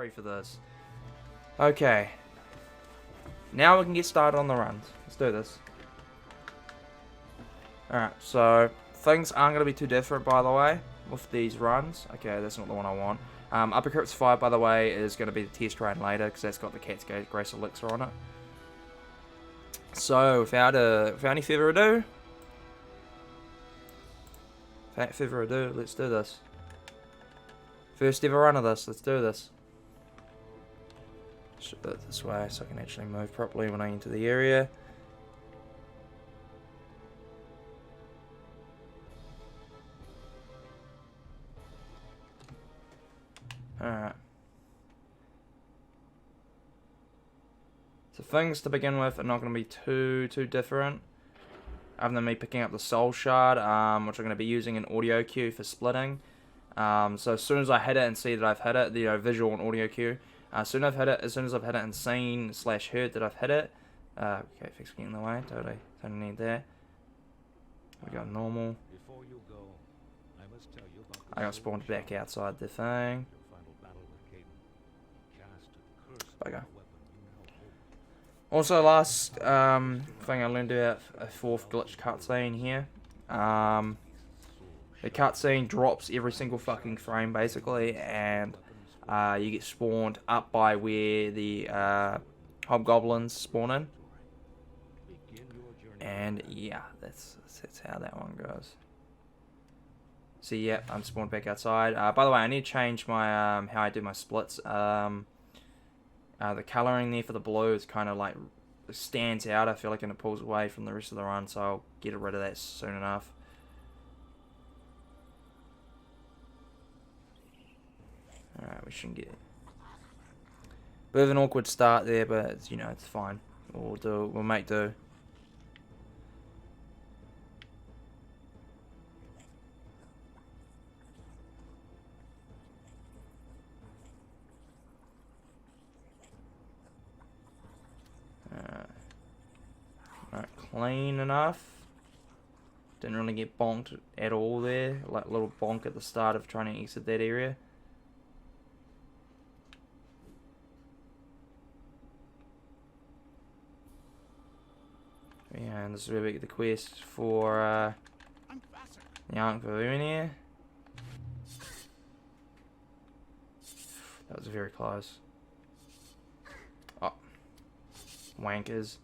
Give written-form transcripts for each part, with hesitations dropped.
Sorry for this. Okay. Now we can get started on the runs. Let's do this. Alright, so things aren't going to be too different, by the way, with these runs. Okay, that's not the one I want. Upper Crypts 5, by the way, is going to be the test run later, because that's got the Cat's Grace Elixir on it. So, without any further ado, let's do this. First ever run of this, let's do this. Should put it this way so I can actually move properly when I enter the area. Alright. So things to begin with are not going to be too different. Other than me picking up the Soul Shard, which I'm going to be using an audio cue for splitting. So as soon as I hit it and see that I've hit it, the visual and audio cue. As soon as I've hit it and seen / heard that I've hit it. Okay, fix getting in the way. Totally don't need that. We got normal. I got spawned back outside the thing. Bugger. Also, last thing I learned about a fourth glitch cutscene here. The cutscene drops every single fucking frame basically, and you get spawned up by where the hobgoblins spawn in. And yeah, that's how that one goes. So yeah, I'm spawned back outside. By the way, I need to change my how I do my splits. The colouring there for the blue is kind of like stands out, I feel like, and it pulls away from the rest of the run, so I'll get rid of that soon enough. Alright, we shouldn't get bit of an awkward start there, but it's, you know, it's fine. We'll make do. Alright, clean enough. Didn't really get bonked at all there. Like a little bonk at the start of trying to exit that area. Yeah, and this is where we get the quest for the Ankh Balloon here. That was very close. Oh. Wankers.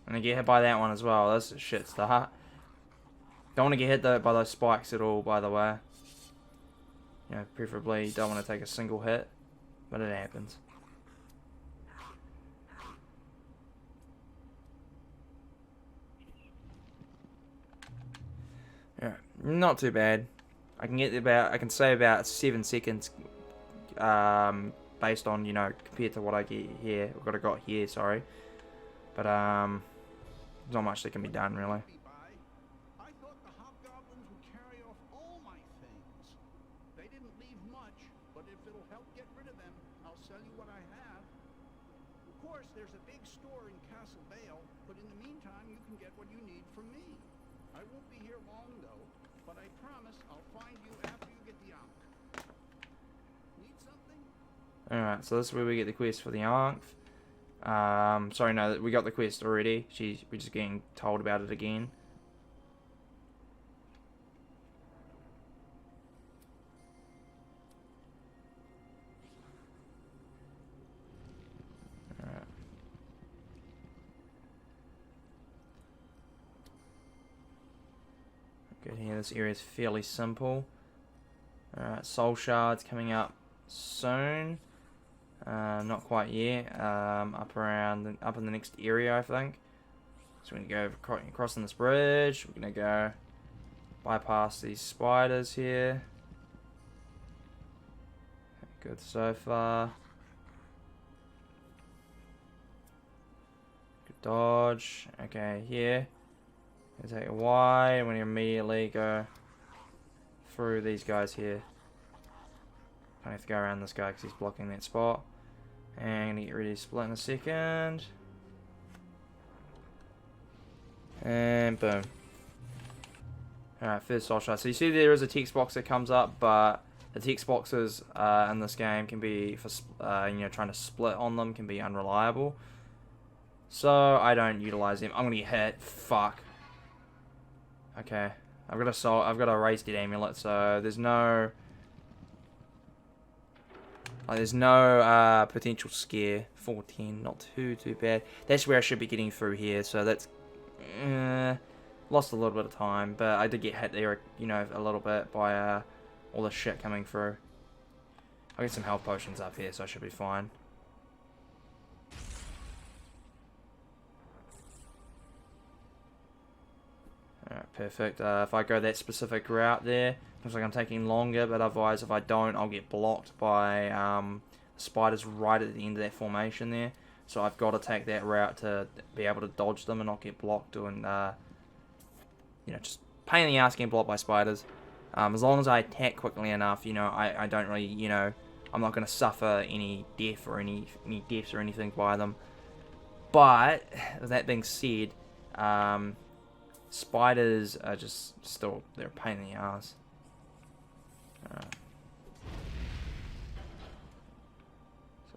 And I get hit by that one as well. That's a shit start. Don't want to get hit by those spikes at all, by the way. You know, preferably don't want to take a single hit, but it happens. Yeah, not too bad. I can say about 7 seconds, based on, you know, compared to what I get here, what I got here, sorry. But there's not much that can be done, really. I thought the hobgoblins would carry off all my things. They didn't leave much, but if it'll help get rid of them, I'll sell you what I have. Of course, there's a big store in Castle Vale, but in the meantime, you can get what you need from me. I won't be here long, though, but I promise I'll find you after you get the Ankh. Need something? Alright, so this is where we get the quest for the Ankh. Sorry, no, we got the quest already. We're just getting told about it again. Alright. Good here, this area is fairly simple. Alright, Soul Shards coming up soon. Not quite yet. Up in the next area, I think. So we're gonna go crossing this bridge. We're gonna go bypass these spiders here. Good so far. Good dodge. Okay, here. Gonna take a Y, and we're gonna immediately go through these guys here. I have to go around this guy because he's blocking that spot. And get ready to split in a second. And boom. Alright, first soul shot. So you see there is a text box that comes up, but the text boxes in this game can be, for you know, trying to split on them can be unreliable. So I don't utilize them. I'm gonna get hit. Fuck. Okay, I've got a raised dead amulet, so there's no potential scare. 410, not too bad. That's where I should be getting through here. So that's lost a little bit of time, but I did get hit there, you know, a little bit by all the shit coming through. I'll get some health potions up here, so I should be fine. Alright, perfect. If I go that specific route there, looks like I'm taking longer, but otherwise if I don't, I'll get blocked by spiders right at the end of that formation there. So I've got to take that route to be able to dodge them and not get blocked doing, you know, just pain in the ass getting blocked by spiders. As long as I attack quickly enough, you know, I don't really, you know, I'm not going to suffer any death or any deaths or anything by them. But, with that being said, spiders are just still, they're a pain in the ass. Alright.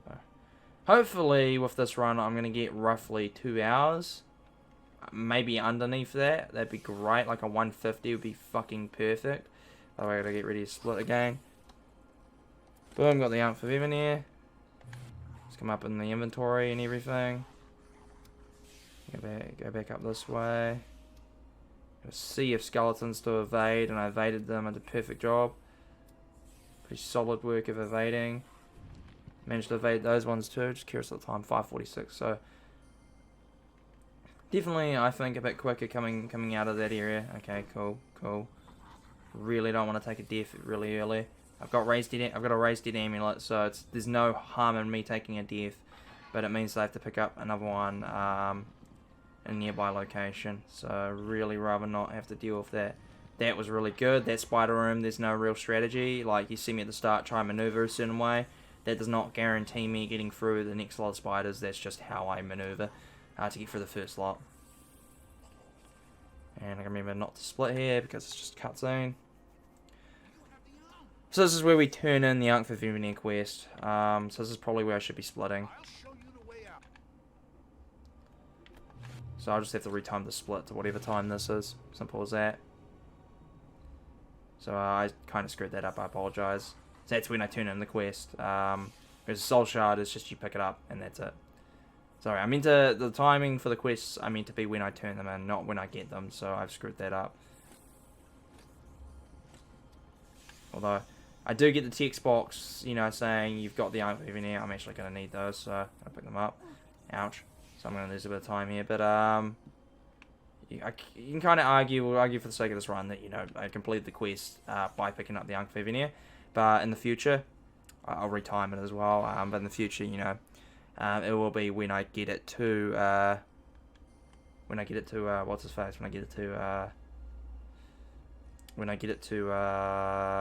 So, hopefully with this run I'm going to get roughly 2 hours. Maybe underneath that. That'd be great. Like a 150 would be fucking perfect. That way I gotta get ready to split again. Boom, got the Ankh for Vivin here. Let's come up in the inventory and everything. Go back up this way. Got a sea of skeletons to evade, and I evaded them. I did a perfect job. Pretty solid work of evading. Managed to evade those ones too. Just curious at the time, 5:46. So definitely, I think a bit quicker coming out of that area. Okay, cool. Really don't want to take a death really early. I've got a raised dead amulet, so there's no harm in me taking a death, but it means I have to pick up another one in a nearby location. So really rather not have to deal with that. That was really good. That spider room, there's no real strategy. Like you see me at the start try and maneuver a certain way. That does not guarantee me getting through the next lot of spiders. That's just how I maneuver to get through the first lot. And I remember not to split here because it's just a cutscene. So this is where we turn in the Ankh for Vivin quest. So this is probably where I should be splitting. So I'll just have to retime the split to whatever time this is. Simple as that. So I kind of screwed that up. I apologize. So that's when I turn in the quest. Because the soul shard is just you pick it up and that's it. Sorry, I meant the timing for the quests, I meant to be when I turn them in, not when I get them, so I've screwed that up. Although, I do get the text box, you know, saying you've got the Ankh for Vivin here. I'm actually going to need those, so I'll pick them up. Ouch. So I'm going to lose a bit of time here, but you can kind of argue for the sake of this run that, you know, I completed the quest by picking up the Ankh for Vivin here. But in the future, I'll retime it as well, but in the future, you know, it will be when I get it to, what's his face, when I get it to,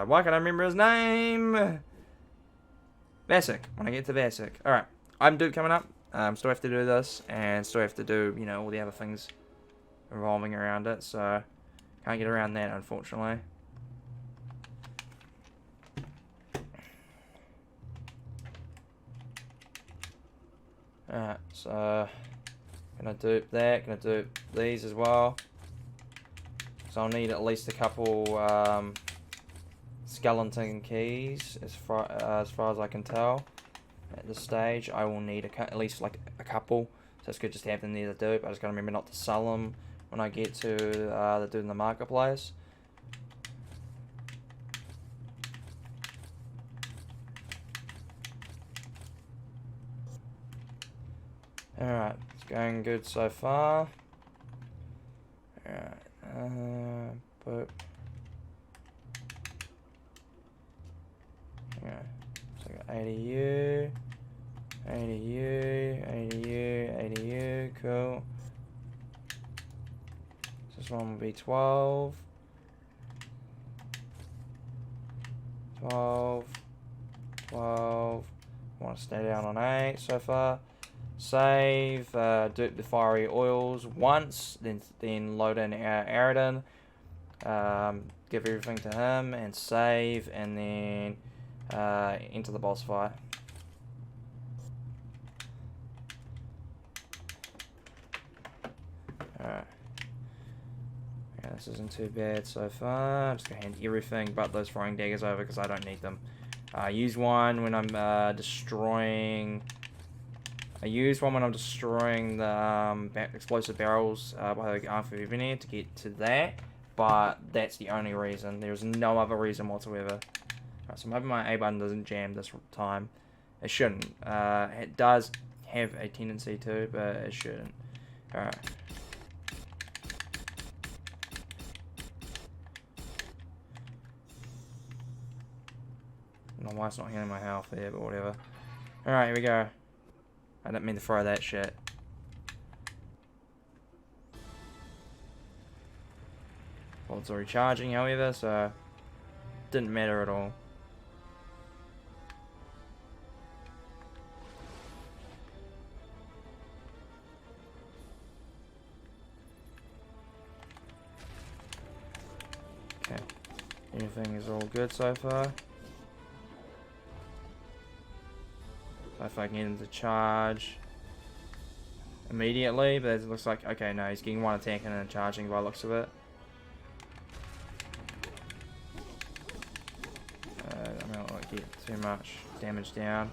why can't I remember his name? Vasek, when I get to Vasek. Alright, I'm dude coming up, still have to do this, and still have to do, you know, all the other things revolving around it, so, can't get around that, unfortunately. Alright, so gonna dupe that, gonna dupe these as well. So I'll need at least a couple skeleton keys as far as I can tell. At this stage, I will need at least like a couple. So it's good just to have them there to dupe. I just gotta remember not to sell them when I get to the dude in the marketplace. Alright, it's going good so far. Alright, but yeah, so I got 80U, 80U, 80U, 80U, cool. So this one will be 12. 12. I want to stay down on 8 so far. Save, dupe the fiery oils once, then load in Aridin. Give everything to him and save, and then enter the boss fight. Alright. Yeah, this isn't too bad so far. I'm just gonna hand everything but those throwing daggers over because I don't need them. Use one when I'm destroying. I use one when I'm destroying the explosive barrels by the Arm Veneer to get to that, but that's the only reason. There's no other reason whatsoever. Right, so I'm hoping my A button doesn't jam this time. It shouldn't. It does have a tendency to, but it shouldn't. Alright. I don't know why it's not healing my health there, but whatever. Alright, here we go. I didn't mean to throw that shit. Well, it's already charging, however, so didn't matter at all. Okay, everything is all good so far. If I can get him to charge immediately, but it looks like, okay, no, he's getting one attack and then charging by the looks of it. I'm not going to get too much damage down.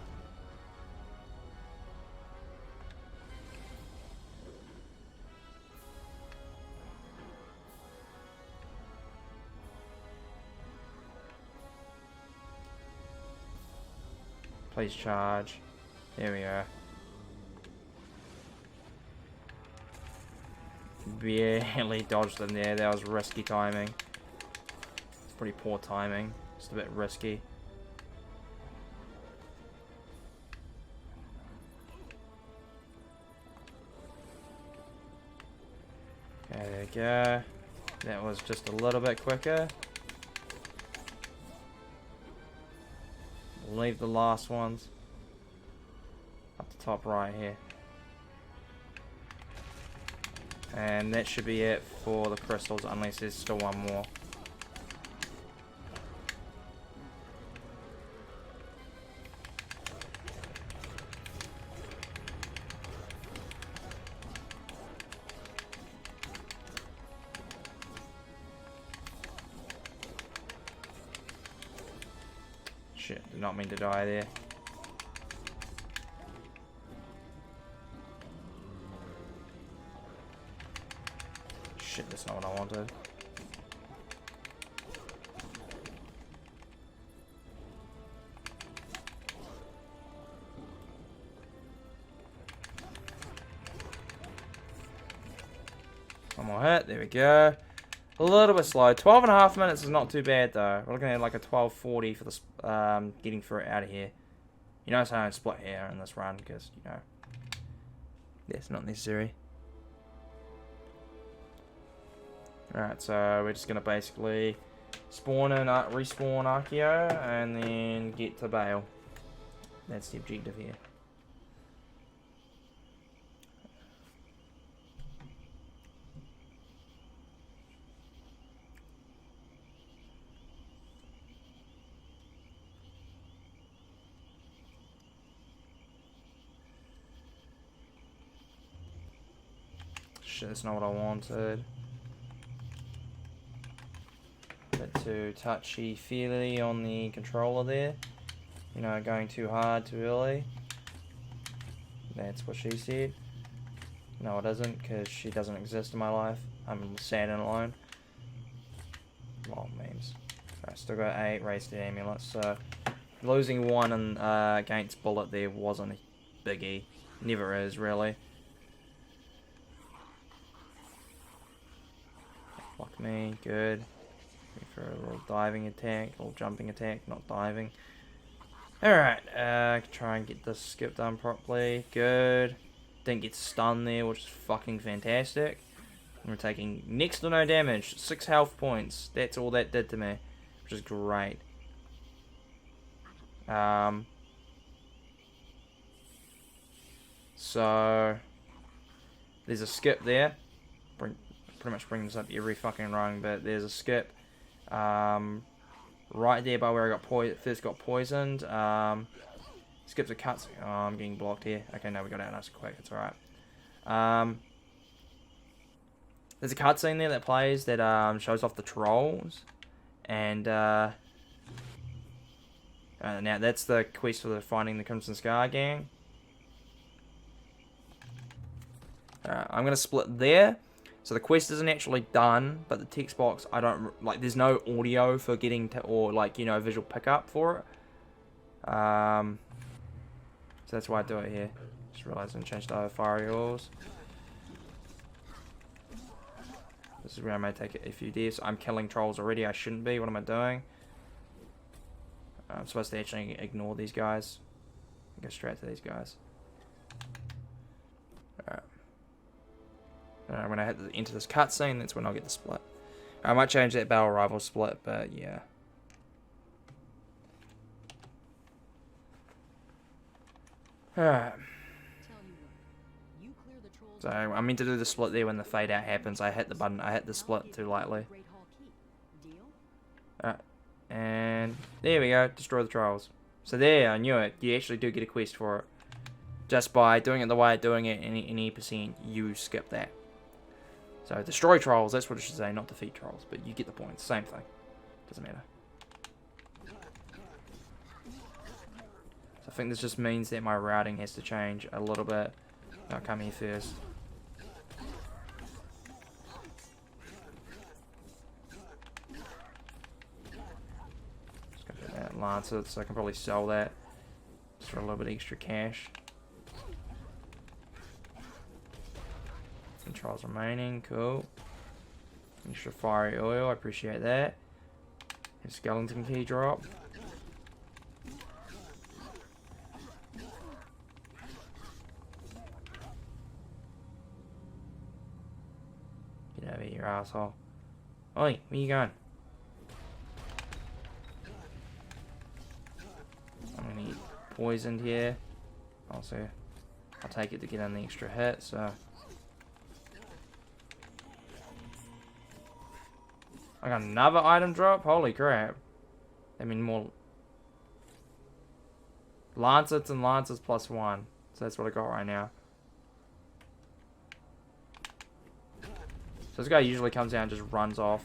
Please charge. There we are. Barely dodged them there. That was risky timing. It's pretty poor timing. Just a bit risky. Okay, there we go. That was just a little bit quicker. Leave the last ones up the top right here, and that should be it for the crystals, unless there's still one more. Shit, did not mean to die there. Shit, that's not what I wanted. One more hit, there we go. A little bit slow. 12.5 minutes is not too bad though. We're looking at like a 12:40 for this getting through out of here. You notice I don't split hair in this run because, you know, that's not necessary. Alright, so we're just gonna basically spawn in, respawn Archeo and then get to Bale. That's the objective here. Shit, that's not what I wanted. Bit too touchy-feely on the controller there. You know, going too hard too early. That's what she said. No, it isn't, because she doesn't exist in my life. I'm sad and alone. Lol, memes. I still got 8 wasted amulets, so losing one in, against Bullet there wasn't a biggie. Never is, really. Fuck me, good. For a little diving attack, or jumping attack, not diving. Alright, try and get this skip done properly. Good. Didn't get stunned there, which is fucking fantastic. We're taking next to no damage. 6 health points. That's all that did to me, which is great. So there's a skip there. pretty much bring this up every fucking run, but there's a skip. Right there by where I first got poisoned. Skips a cutscene. Oh, I'm getting blocked here. Okay, no, we got out nice and quick. It's alright. There's a cutscene there that plays that shows off the trolls. And now that's the quest for finding the Crimson Scar gang. I'm going to split there. So the quest isn't actually done, but the text box, I don't, like, there's no audio for getting to, or, like, you know, visual pickup for it. So that's why I do it here. Just realized I didn't change to fiery oils. This is where I may take a few deaths. I'm killing trolls already, I shouldn't be. What am I doing? I'm supposed to actually ignore these guys. Go straight to these guys. Alright. When I hit into this cutscene, that's when I'll get the split. I might change that battle rival split, but yeah. Alright. So I meant to do the split there when the fade out happens. I hit the button, I hit the split too lightly. Alright. And there we go, destroy the trolls. So there, I knew it. You actually do get a quest for it. Just by doing it the way I'm doing it in any percent, you skip that. So destroy trolls, that's what it should say, not defeat trolls. But you get the point, same thing. Doesn't matter. So I think this just means that my routing has to change a little bit. I'll come here first. Just gonna put that Lancet, so I can probably sell that just for a little bit extra cash. Controls remaining, cool. Extra fiery oil, I appreciate that. A skeleton key drop. Get over here, asshole. Oi, where you going? I'm gonna get poisoned here. Also, I'll take it to get in the extra hit, so. I got another item drop? Holy crap. I mean, more Lancets and Lancets plus 1. So that's what I got right now. So this guy usually comes down and just runs off.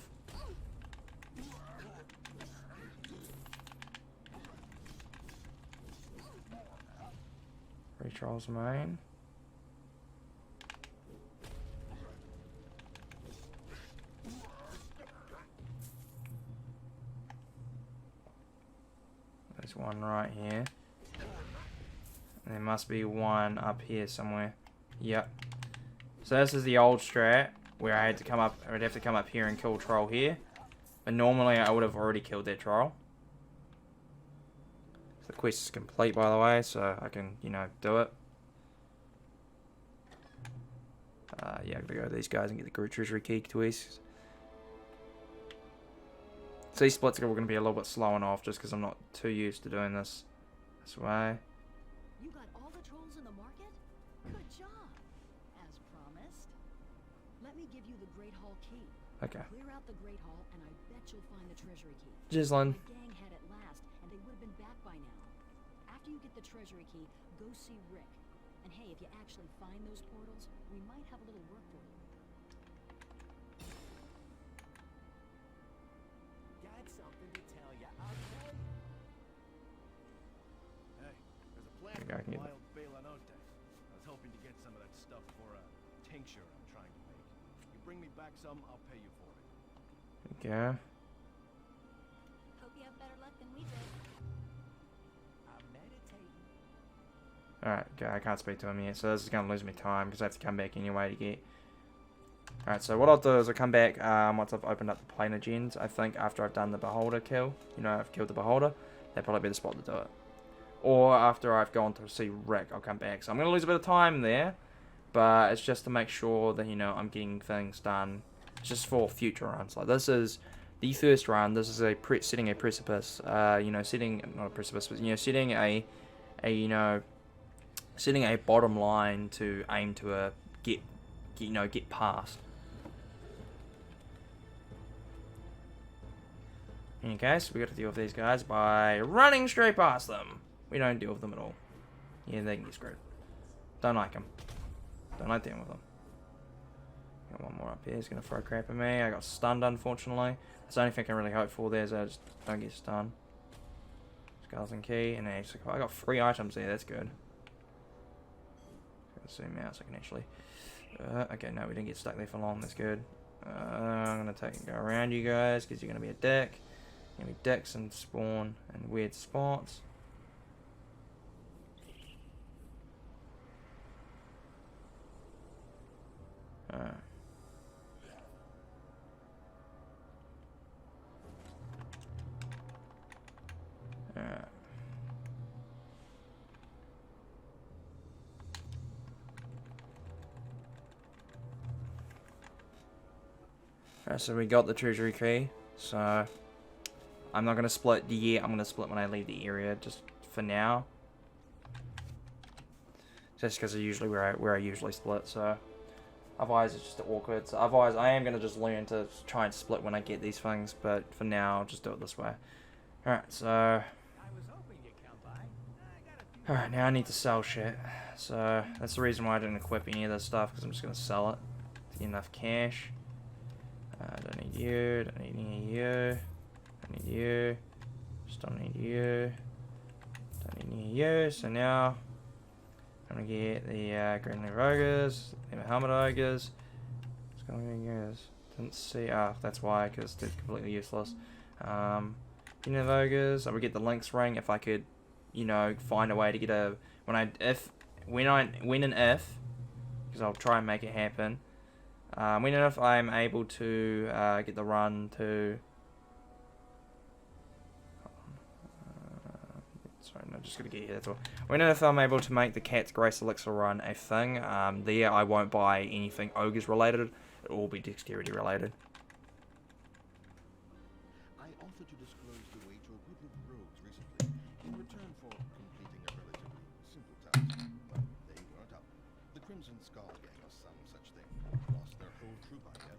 Trolls main. There's one right here. And there must be one up here somewhere. Yep. So this is the old strat where I had to come up, I'd have to come up here and kill a troll here. But normally I would have already killed that troll. So the quest is complete, by the way, so I can, you know, do it. Yeah, I'm gonna go to these guys and get the Groot Treasury Key twists. So these splits are going to be a little bit slow and off just because I'm not too used to doing this way. You got all the trolls in the market? Good job. As promised. Let me give you the Great Hall key. Okay. Clear out the Great Hall and I bet you'll find the treasury key. Gislin. My gang had it last and they would have been back by now. After you get the treasury key, go see Rick. And hey, if you actually find those portals, we might have a little work for you. Got something to tell ya, okay? Hey, there's a plant Okay, I can get wild Belanote. I was hoping to get some of that stuff for a tincture I'm trying to make. You bring me back some, I'll pay you for it. Okay. Hope you have better luck than we did. I'm meditating. Alright, okay, I can't speak to him yet, so this is going to lose me time because I have to come back anyway to get... Alright, so what I'll do is I'll come back once I've opened up the planar gens. I think after I've done the Beholder kill, you know, I've killed the Beholder, that'd probably be the spot to do it. Or after I've gone to see Rick, I'll come back. So I'm going to lose a bit of time there, but it's just to make sure that, you know, I'm getting things done just for future runs. Like, this is the first run. This is a setting a precipice, you know, not a precipice, but, you know, setting a bottom line to aim to get past. In any case, we got to deal with these guys by running straight past them. We don't deal with them at all. Yeah, they can get screwed. Don't like them. Don't like dealing with them. Got one more up here. He's going to throw crap at me. I got stunned, unfortunately. That's the only thing I can really hope for there is I just don't get stunned. Skeleton key. And then I got 3 items there. That's good. Zoom out so I can actually... okay, no, we didn't get stuck there for long. That's good. I'm going to go around you guys because you're going to be a dick. You're going to be dicks and spawn in weird spots. Alright, so we got the treasury key. So I'm not gonna split yet. I'm gonna split when I leave the area, just for now. Just because usually where I usually split. So otherwise it's just awkward. So otherwise I am gonna just learn to try and split when I get these things. But for now, I'll just do it this way. Alright, so alright, now I need to sell shit. So that's the reason why I didn't equip any of this stuff, because I'm just gonna sell it to get enough cash. Don't need you, don't need any of you, don't need you, just don't need you, don't need any of you. So now I'm gonna get the Green Leaf Ogres, the Helmet Ogres, didn't see, that's why, because they're completely useless. Green Leaf Ogres, I would get the Lynx Ring if I could, you know, find a way to get a, when and if, because I'll try and make it happen. When and if I'm able to get the run to... sorry, no, just gonna get here, that's all. When and if I'm able to make the Cat's Grace Elixir run a thing, there I won't buy anything Ogres related, it'll all be Dexterity related. I offered to disclose the way to a group of rogues recently, in return for completing a relatively simple task, but they weren't up. The Crimson Skull Gang or some such thing. Lost their whole troop, I get.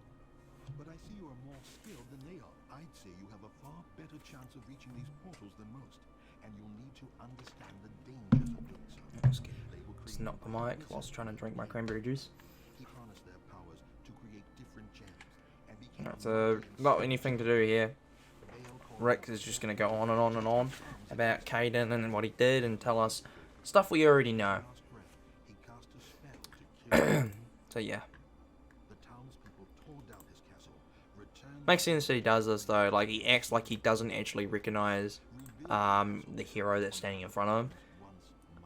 But I see you are more skilled than they are. I'd say you have a far better chance of reaching these portals than most, and you'll need to understand the dangers of doing so. They will Just knock the mic whilst trying to drink my cranberry juice. harness their powers to create different gems, and become Alright, so not anything to do here. Rick is just going to go on and on and on about Caden and what he did and tell us stuff we already know. he cast a spell to kill. So yeah. The townspeople tore down his castle, returned Makes sense that he does this though, like he acts like he doesn't actually recognize the hero that's standing in front of him.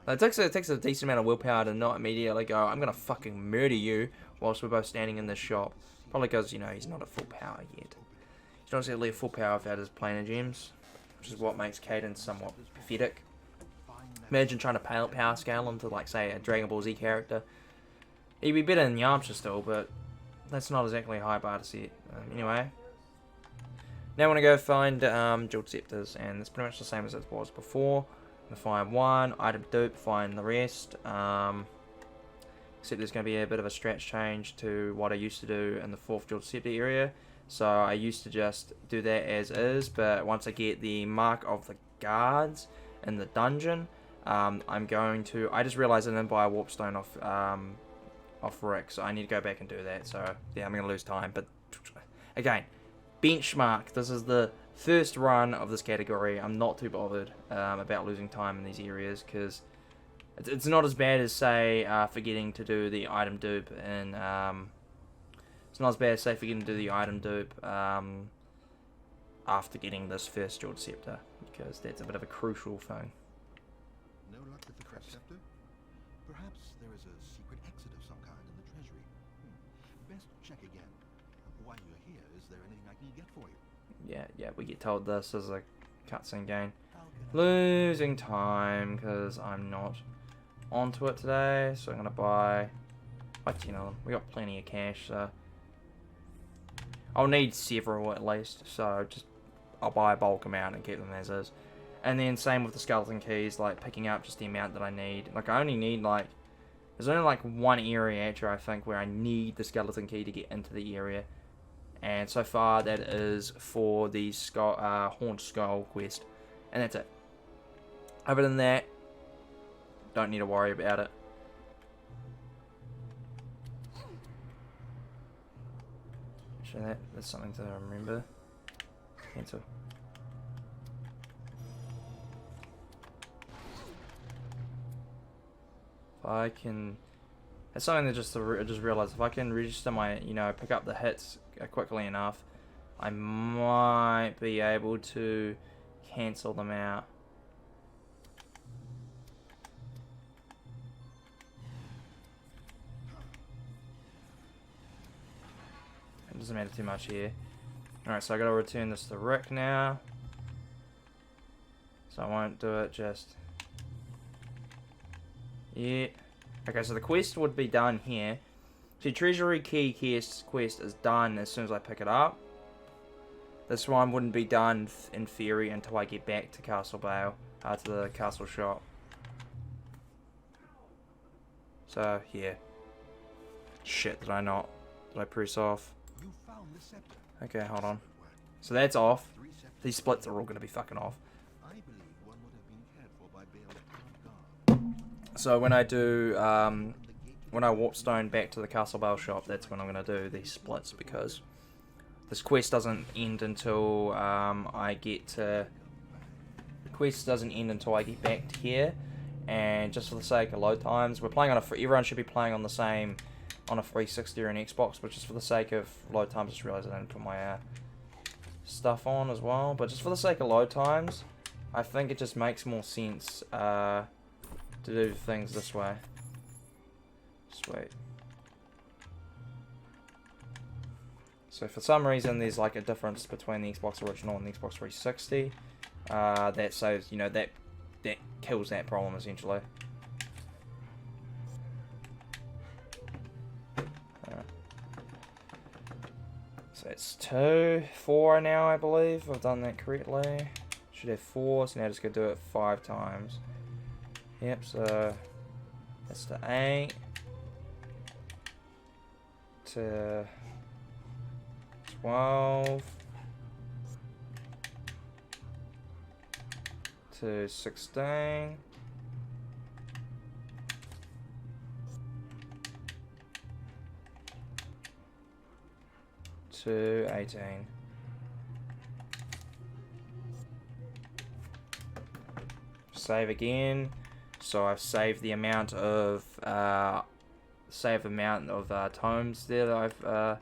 It takes a decent amount of willpower to not immediately go, I'm gonna fucking murder you whilst we're both standing in this shop. Probably because, you know, he's not at full power yet. He's not exactly at full power without his planar gems, which is what makes Caden somewhat pathetic. Imagine trying to power scale him to, like, say, a Dragon Ball Z character. He'd be better than Yamcha still, but that's not exactly a high bar to set. Anyway. Now I want to go find Jeweled Scepters, and it's pretty much the same as it was before. I'm going to find one, item dupe, find the rest. Except there's going to be a bit of a stretch change to what I used to do in the 4th Jeweled Scepter area. So I used to just do that as is, but once I get the Mark of the Guards in the dungeon, I'm going to... I just realized I didn't buy a Warpstone off Rick, so I need to go back and do that. So yeah, I'm going to lose time, but again, benchmark. This is the first run of this category. I'm not too bothered about losing time in these areas, because it's not as bad as, say, forgetting to do the item dupe in... it's not as bad as, say, forgetting to do the item dupe after getting this first Jeweled Scepter, because that's a bit of a crucial thing. no luck with the Crest Scepter? Perhaps there is a secret exit of some kind in the treasury. Best check again. While you're here, is there anything I can get for you? Yeah, we get told this as a cutscene game. Losing time, because I'm not onto it today, so I'm going to buy, like, you know, we got plenty of cash, so I'll need several at least, so just, I'll buy a bulk amount and keep them as is. And then same with the skeleton keys, like picking up just the amount that I need. Like I only need like, there's only like one area actually I think where I need the skeleton key to get into the area. And so far that is for the Haunt Skull quest. And that's it. Other than that, don't need to worry about it. Actually, that's something to remember. Cancel. If I can... That's something that I just realized. If I can register my, pick up the hits quickly enough, I might be able to cancel them out. It doesn't matter too much here. Alright, so I gotta return this to Rick now. So I won't do it just... Yeah. Okay, so the quest would be done here. See, Treasury Key quest is done as soon as I pick it up. This one wouldn't be done, in theory, until I get back to Castle Vale, to the castle shop. So, yeah. Shit, did I not? Did I press off? You found the scepter. Okay, hold on. So that's off. These splits are all going to be fucking off. I believe one would have been cared for by Bale at Guard. So when I do, when I warp stone back to the Castle Vale shop, that's when I'm going to do these splits, because this quest doesn't end until I get to... The quest doesn't end until I get back to here, and just for the sake of load times, we're playing on a... Everyone should be playing on the same... on a 360 or an Xbox, but just for the sake of load times, I just realized I didn't put my stuff on as well. But just for the sake of load times, I think it just makes more sense to do things this way. Sweet. So for some reason, there's like a difference between the Xbox original and the Xbox 360. That says, that kills that problem essentially. So it's 2, 4 now, I believe. I've done that correctly. Should have 4, so now just go do it 5 times. Yep, so that's to 8. To 12. To 16. To 18. Save again. So I've saved the amount of tomes there that I've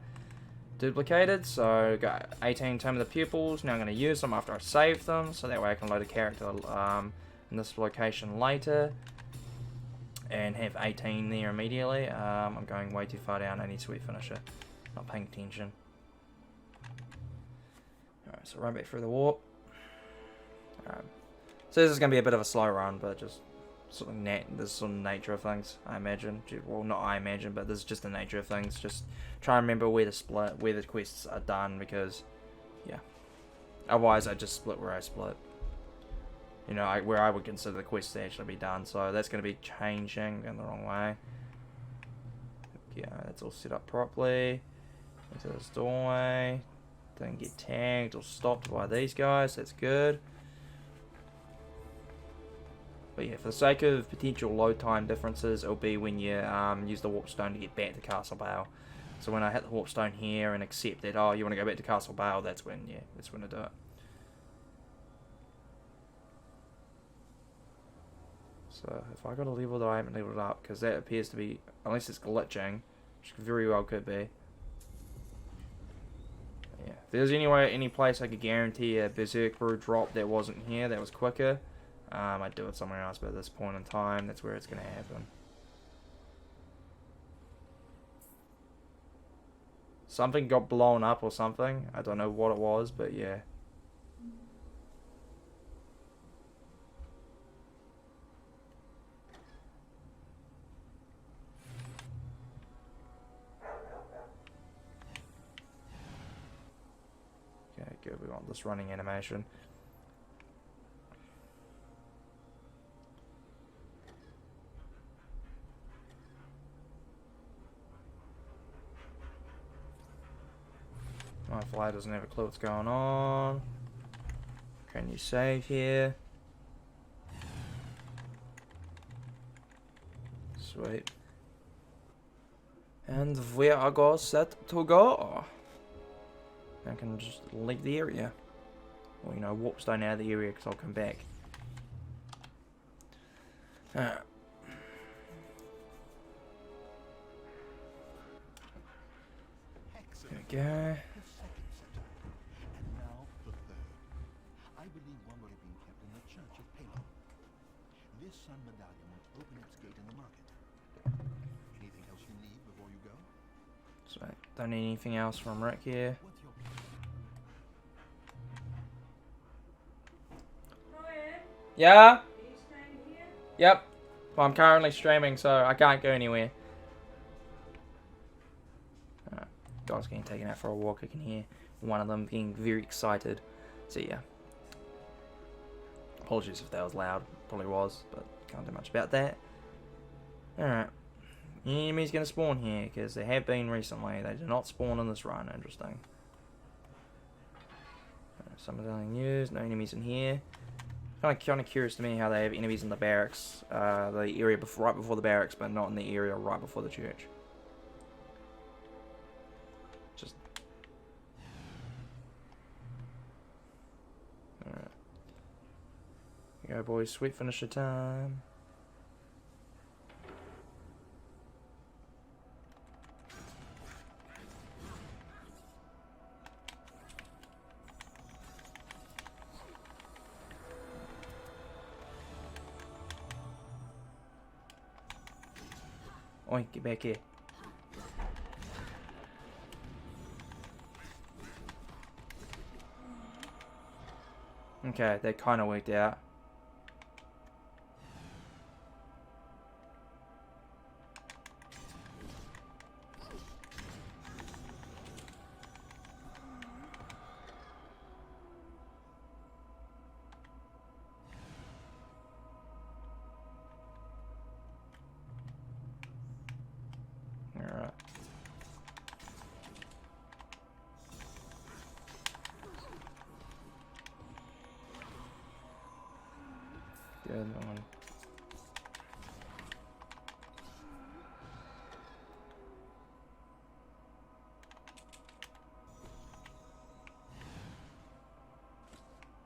duplicated. So got 18 Tome of the Pupils. Now I'm going to use them after I save them, so that way I can load a character in this location later and have 18 there immediately. I'm going way too far down. I need to finish it. Not paying attention. Alright, so run back through the warp. Alright. So this is going to be a bit of a slow run, but just this sort of nature of things, I imagine. Well, not I imagine, but this is just the nature of things. Just try and remember where the quests are done, because, yeah. Otherwise, I just split where I split. Where I would consider the quests to actually be done. So that's going to be changing in the wrong way. Yeah, that's all set up properly. Into this doorway. Don't get tagged or stopped by these guys. That's good. But yeah, for the sake of potential load time differences, it'll be when you use the warp stone to get back to Castle Vale. So when I hit the warp stone here and accept that, oh, you want to go back to Castle Vale, that's when I do it. So if I got a level that I haven't leveled up, because that appears to be, unless it's glitching, which very well could be. Yeah, if there's any place I could guarantee a Berserk Brew drop that wasn't here, that was quicker, I'd do it somewhere else, but at this point in time, that's where it's going to happen. Something got blown up or something. I don't know what it was, but yeah. Okay, good. We want this running animation. My fly doesn't have a clue what's going on. Can you save here? Sweet. And we are all set to go. I can just leave the area. Or, you know, warp stone out of the area because I'll come back. There we go. The second setup. And now the third. I believe one would have been kept in the church of Palom. This sun medallion will open its gate in the market. Anything else you need before you go? So, don't need anything else from Rick here. What's your Yeah? Yep. Well, I'm currently streaming, so I can't go anywhere. Guys getting taken out for a walk, I can hear one of them being very excited. So yeah. Apologies if that was loud. Probably was, but can't do much about that. Alright. Any enemies going to spawn here? Because they have been recently. They do not spawn in this run. Interesting. Some of them used. No enemies in here. Kind of curious to me how they have enemies in the barracks. The area right before the barracks, but not in the area right before the church. Just... Alright. Here you go, boys. Sweet finisher time. Oi, get back here. Okay, that kind of worked out. Alright. Good one.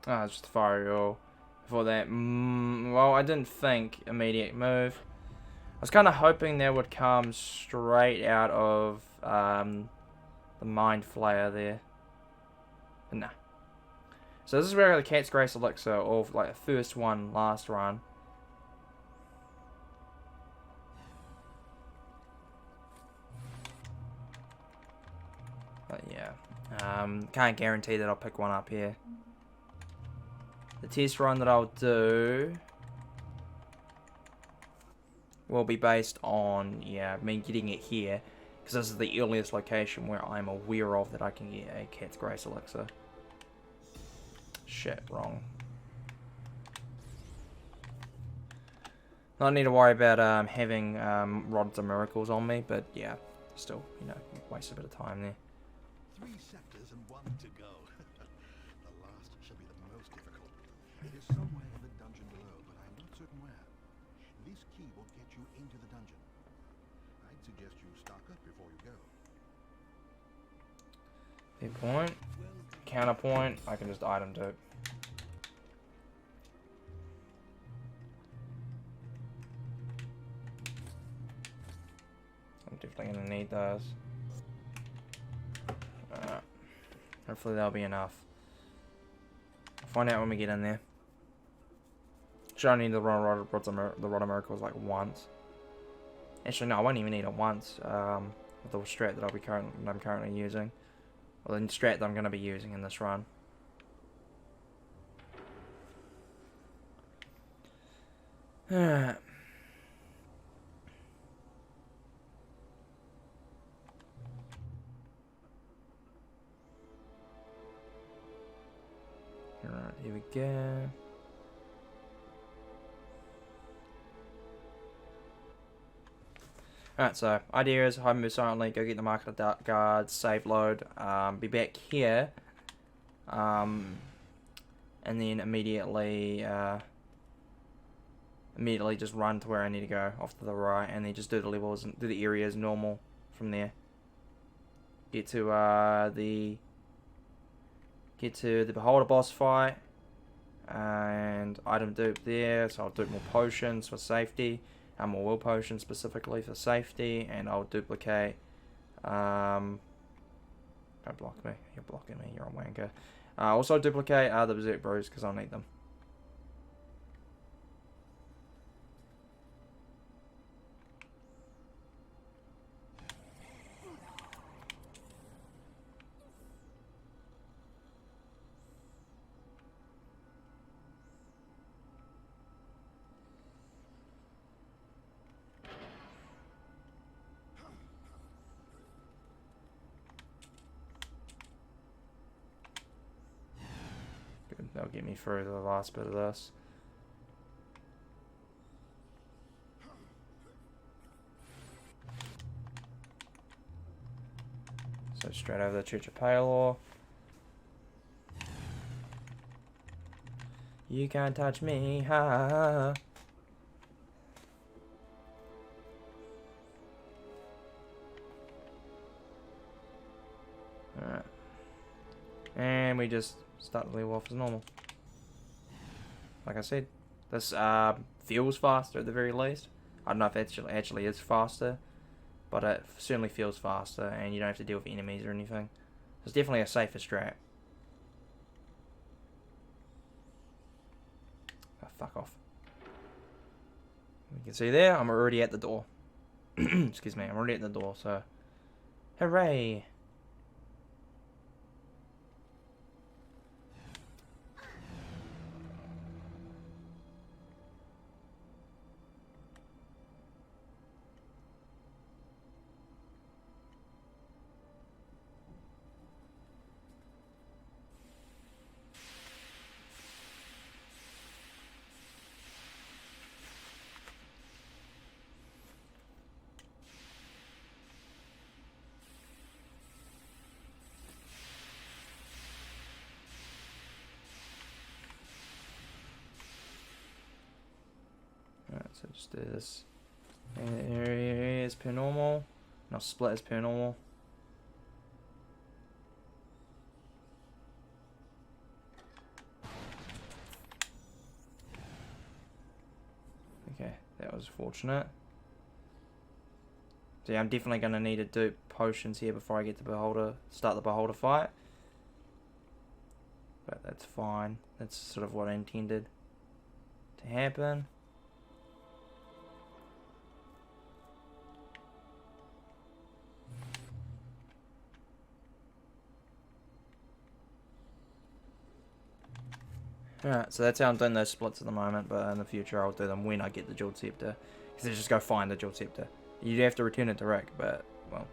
Ah, it's just a fire roll. Before that, well, I didn't think immediate move. I was kind of hoping that would come straight out of the Mind Flayer there. But nah. So this is where the Cat's Grace Elixir, or like the first one last run. But yeah, can't guarantee that I'll pick one up here. The test run that I'll do will be based on, yeah, me getting it here, because this is the earliest location where I'm aware of that I can get a Cat's Grace Elixir. Shit, wrong. Not need to worry about having Rods of Miracles on me, but yeah, still, you know, waste a bit of time there. 3 sectors and 1 to go. The last shall be the most difficult. It is somewhere in the dungeon below, but I'm not certain where. This key will get you into the dungeon. I'd suggest you stock up before you go. Hit point. Counterpoint. I can just item to it. I'm definitely going to need those. Hopefully that'll be enough. Find out when we get in there. Should I need the Rod of Miracles like once? Actually, no, I won't even need it once. With the strat that I'm currently using, or the strat that I'm going to be using in this run. Alright. Alright, here we go. Alright, so idea is hide move silently, go get the market guards, save load, be back here, and then immediately just run to where I need to go, off to the right, and then just do the levels and do the areas normal from there. Get to the Beholder boss fight, and item dupe there, so I'll dupe more potions for safety. More will potions specifically for safety, and I'll duplicate. Don't block me. You're blocking me. You're a wanker. Also duplicate the Berserk Brews because I'll need them. Good. That'll get me through the last bit of this. So straight over the Church of Palor. You can't touch me, ha, ha, ha. Alright. And we just start the level off as normal. Like I said, this feels faster at the very least. I don't know if it actually is faster, but it certainly feels faster, and you don't have to deal with enemies or anything. It's definitely a safer strat. Oh, fuck off. You can see there, I'm already at the door. Excuse me, I'm already at the door, so... Hooray! Alright, so just do this. And area is per normal. And I'll split as per normal. Okay, that was fortunate. So yeah, I'm definitely going to need to dupe potions here before I get to start the Beholder fight. But that's fine. That's sort of what I intended to happen. Alright, so that's how I'm doing those splits at the moment, but in the future I'll do them when I get the Jeweled Scepter. Because I just go find the Jeweled Scepter. You have to return it to Rick, but, well.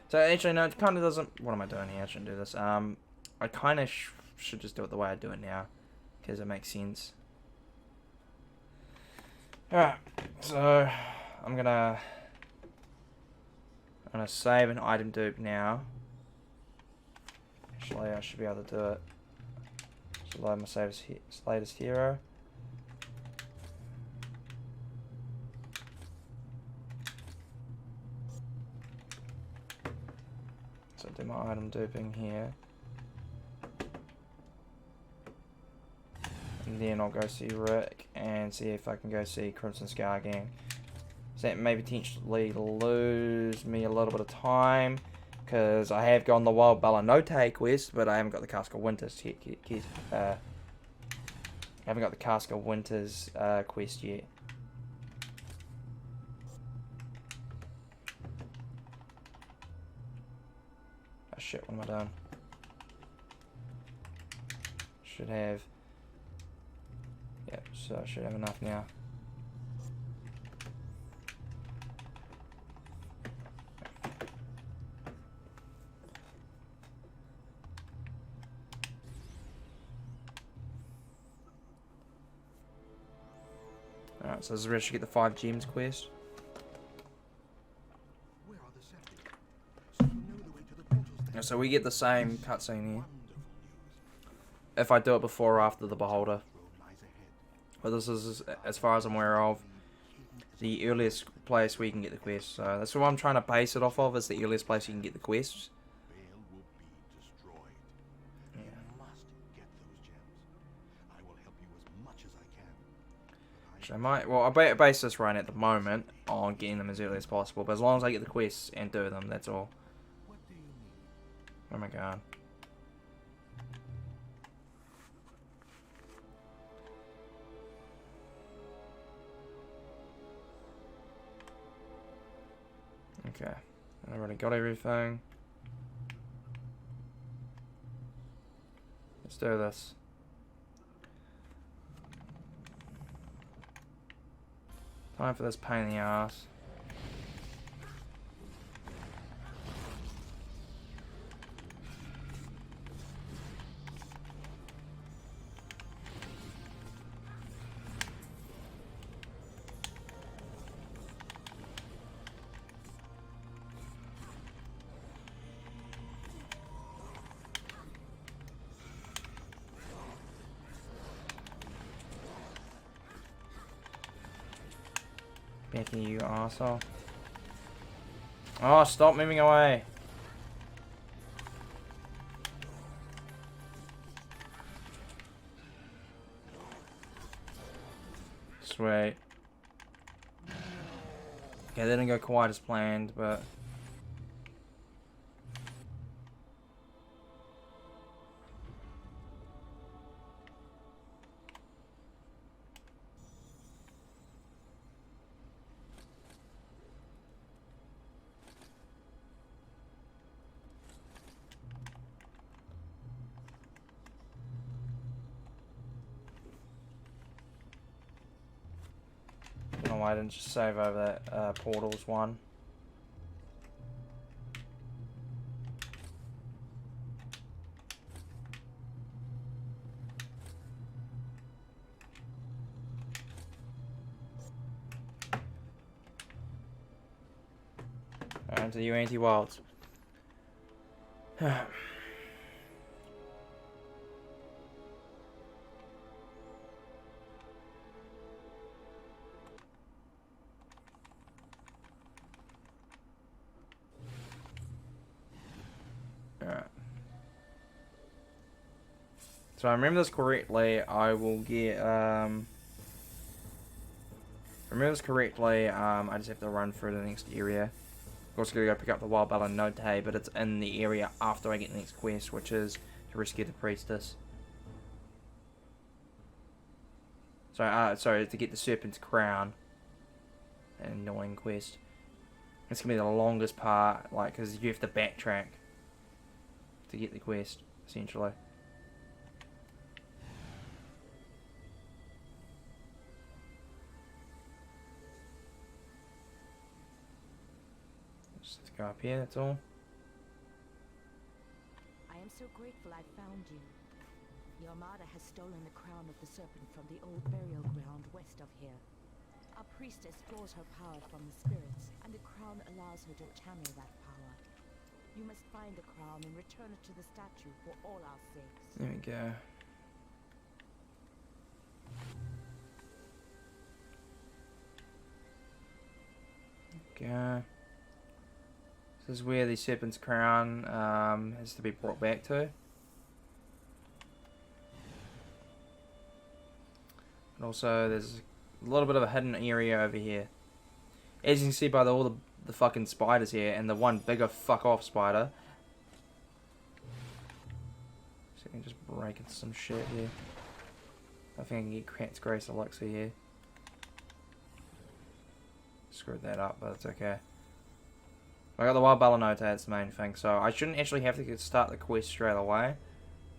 So actually, no, it kind of doesn't... What am I doing here? I shouldn't do this. I kind of should just do it the way I do it now. Because it makes sense. Alright, so I'm gonna save an item dupe now. Actually, I should be able to do it. Just load my latest hero. So do my item duping here. And then I'll go see Rick and see if I can go see Crimson Scar Gang. So that may potentially lose me a little bit of time, because I have gone the Wild Balanote quest, but I haven't got the Cask of Winters yet. I haven't got the Cask of Winters quest yet. Oh shit, what am I doing? Should have... Yep, so I should have enough now. Alright, so this is where I should get the 5 gems quest. So we get the same cutscene here. Wonderful news. If I do it before or after the Beholder. Road lies ahead. But this is, as far as I'm aware of, the earliest place where you can get the quest. So that's what I'm trying to base it off of, is the earliest place you can get the quests. Vale will be destroyed. Yeah. You must get those gems. I will help you as much as I can. But So I might, well, I base this right at the moment on getting them as early as possible. But as long as I get the quests and do them, that's all. what do you need? Where am I going? Okay, I already got everything. Let's do this. Time for this pain in the ass. Becky, you arsehole. Oh, stop moving away. Sweet. Okay, that didn't go quite as planned, but... I don't know why I didn't just save over that Portals one. Alright, to you anti-wilds. Alright. So I remember this correctly, I will get, remember this correctly, I just have to run through the next area. Of course, gotta go pick up the Wild Bella Note, but it's in the area after I get the next quest, which is to rescue the priestess. So, sorry, to get the Serpent's Crown. An annoying quest. It's gonna be the longest part, like, because you have to backtrack to get the quest, essentially. Just have to go up here, that's all. I am so grateful I found you. The Armada has stolen the crown of the serpent from the old burial ground west of here. Our priestess draws her power from the spirits, and the crown allows her to channel that power. You must find the crown and return it to the statue for all our sakes. There we go. Okay. This is where the Serpent's Crown has to be brought back to. And also, there's a little bit of a hidden area over here. As you can see by all the fucking spiders here, and the one bigger fuck off spider. So I can just break into some shit here. I think I can get Krat's Grace Elixir here. Screwed that up, but it's okay. I got the Wild Bella Note, that's the main thing. So I shouldn't actually have to start the quest straight away.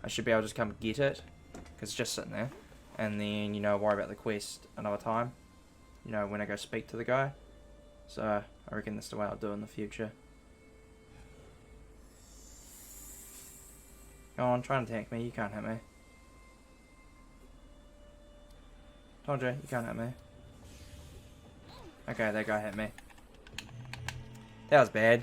I should be able to just come get it, because it's just sitting there. And then, you know, worry about the quest another time. You know, when I go speak to the guy. So, I reckon that's the way I'll do it in the future. Go on, try and attack me. You can't hit me. Told you, you can't hit me. Okay, that guy hit me. That was bad.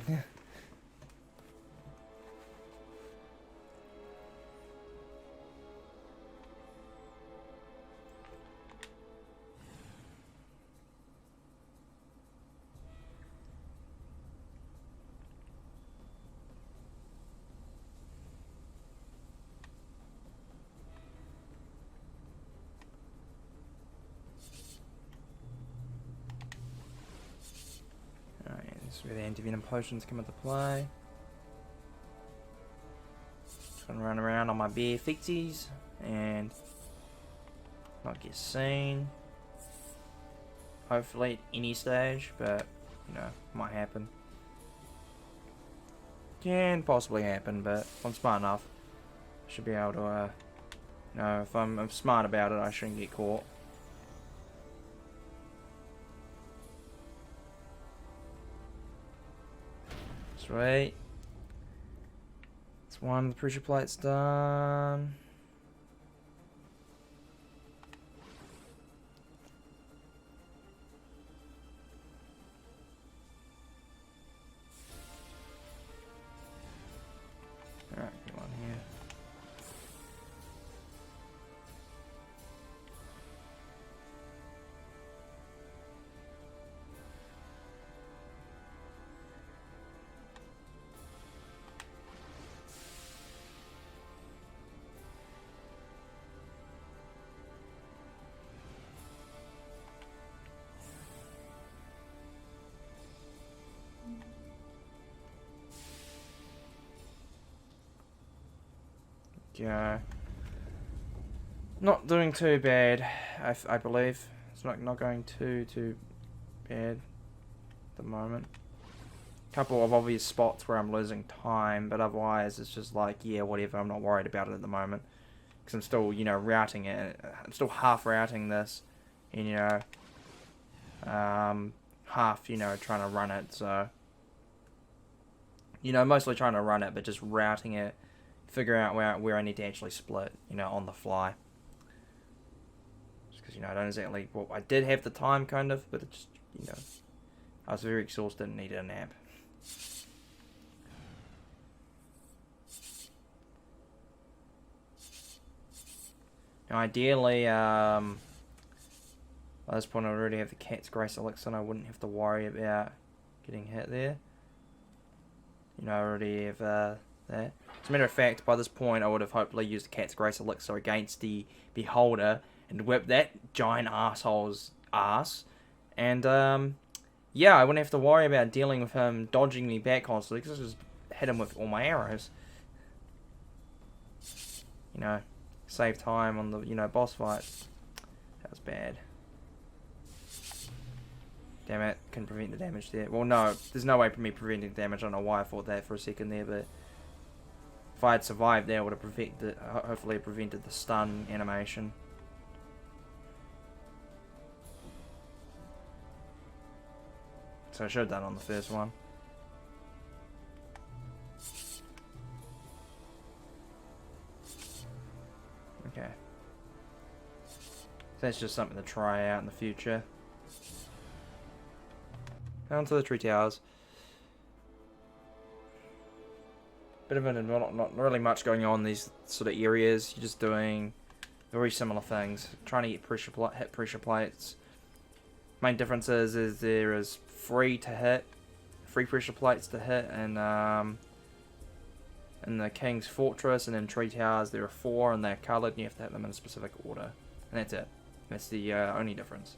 That's where the anti-venom potions come into play. Just gonna run around on my bare feetsies and not get seen. Hopefully at any stage, but you know, might happen. Can possibly happen, but if I'm smart enough, I should be able to, you know, if I'm smart about it, I shouldn't get caught. Sweet. It's one of the pressure plates done. Alright, come on here. Go. Not doing too bad, I believe. It's not going too bad at the moment. Couple of obvious spots where I'm losing time, but otherwise it's just like, yeah, whatever, I'm not worried about it at the moment. Because I'm still, you know, routing it. I'm still half routing this. And, you know, half, you know, trying to run it, so. You know, mostly trying to run it, but just routing it. Figure out where I need to actually split, you know, on the fly. Just because, you know, I don't exactly... Well, I did have the time, kind of, but it just, you know... I was very exhausted and needed a nap. Now, ideally, by this point I already have the Cat's Grace Elixir and I wouldn't have to worry about getting hit there. You know, I already have that. As a matter of fact, by this point I would have hopefully used the Cat's Grace Elixir against the Beholder and whip that giant asshole's ass. And, yeah, I wouldn't have to worry about dealing with him dodging me back constantly, because I just hit him with all my arrows. You know, save time on the, you know, boss fights. That was bad. Damn it, couldn't prevent the damage there. Well, no, there's no way for me preventing damage. I don't know why I thought that for a second there, but if I had survived there, I would have hopefully prevented the stun animation. So I should have done on the first one. Okay. So that's just something to try out in the future. Down to the tree towers. Bit of not really much going on in these sort of areas. You're just doing very similar things. Trying to get hit pressure plates. Main difference is there is free pressure plates to hit, and in the King's Fortress and in Tree Towers there are 4 and they're coloured and you have to hit them in a specific order. And that's it. That's the only difference.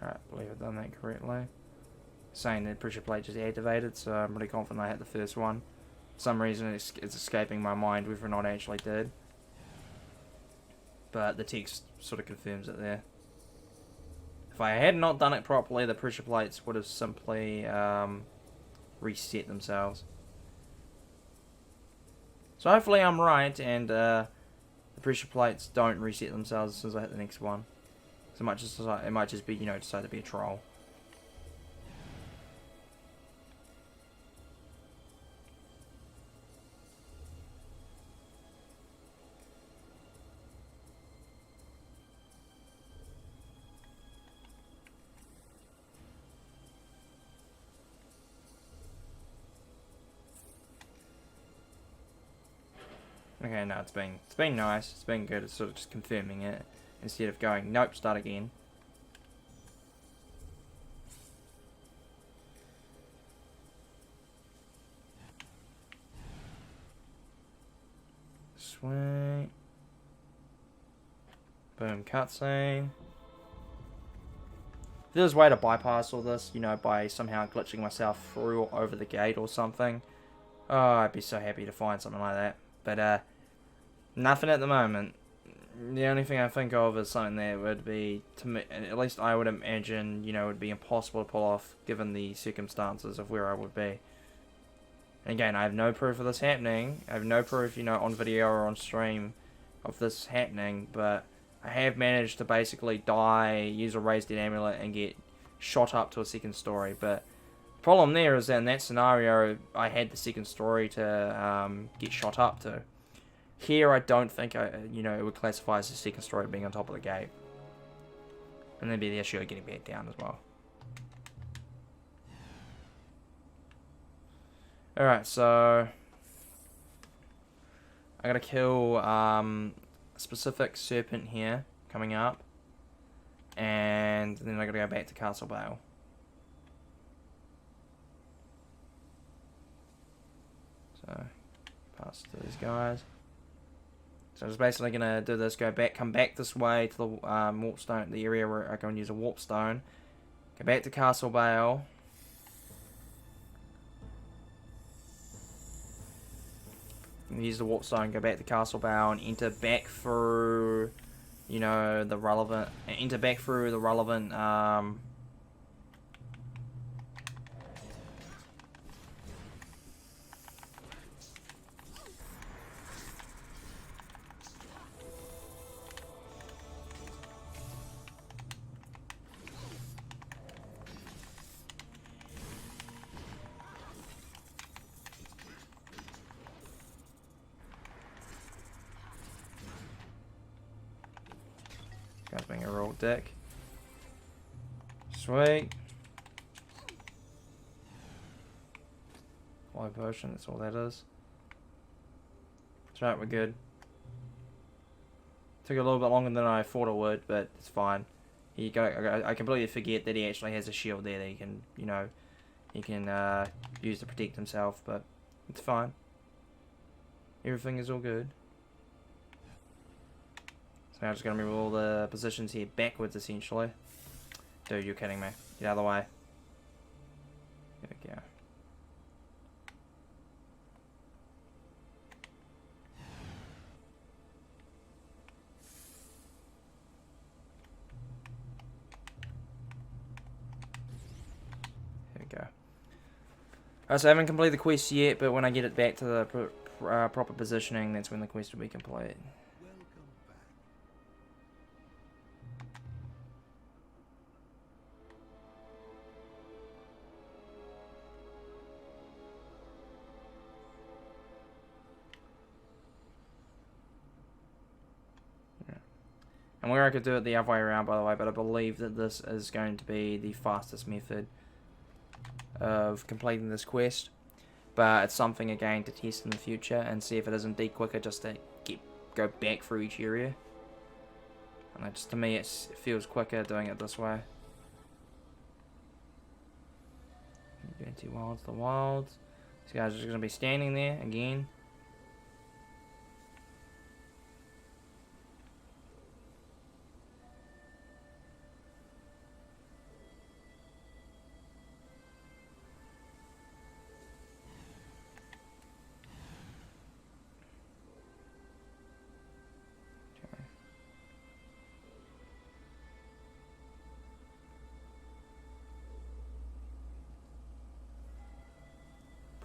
Alright, I believe I've done that correctly. Saying the pressure plate just activated, so I'm pretty confident I hit the first one. For some reason it's escaping my mind whether or not I actually did. But the text sort of confirms it there. If I had not done it properly, the pressure plates would have simply reset themselves. So hopefully I'm right, and the pressure plates don't reset themselves as soon as I hit the next one. So it might just be, you know, decide to be a troll. Okay, no, it's been nice. It's been good. It's sort of just confirming it instead of going, nope, start again. Sweet. Boom, cutscene. If there's a way to bypass all this, you know, by somehow glitching myself through or over the gate or something, oh, I'd be so happy to find something like that. But, nothing at the moment. The only thing I think of is something that would be, to me, at least I would imagine, you know, would be impossible to pull off given the circumstances of where I would be. And again, I have no proof of this happening. I have no proof, you know, on video or on stream of this happening, but I have managed to basically die, use a raised dead amulet, and get shot up to a second story. But the problem there is that in that scenario, I had the second story to get shot up to. Here, I don't think you know, it would classify as a second story being on top of the gate. And there'd be the issue of getting back down as well. Alright, so I gotta kill a specific serpent here coming up. And then I gotta go back to Castle Bale. So, pass to these guys. So I'm just basically gonna do this, come back this way to the warp stone, the area where I can use a warp stone. Go back to Castle Bale. Use the warp stone, go back to Castle Bale, and enter back through, you know, the relevant, Guy's being a real dick. Sweet. Fly potion, that's all that is. That's right, we're good. Took a little bit longer than I thought it would, but it's fine. I completely forget that he actually has a shield there that he can, you know, use to protect himself, but it's fine. Everything is all good. So now I'm just going to move all the positions here backwards, essentially. Dude, you're kidding me. Get out of the way. There we go. There we go. Alright, so I haven't completed the quest yet, but when I get it back to the proper positioning, that's when the quest will be complete. And where I could do it the other way around, by the way, but I believe that this is going to be the fastest method of completing this quest. But it's something, again, to test in the future and see if it is indeed quicker just to go back through each area. And just to me, it feels quicker doing it this way. Going to wilds, the wilds. These guys are just going to be standing there again.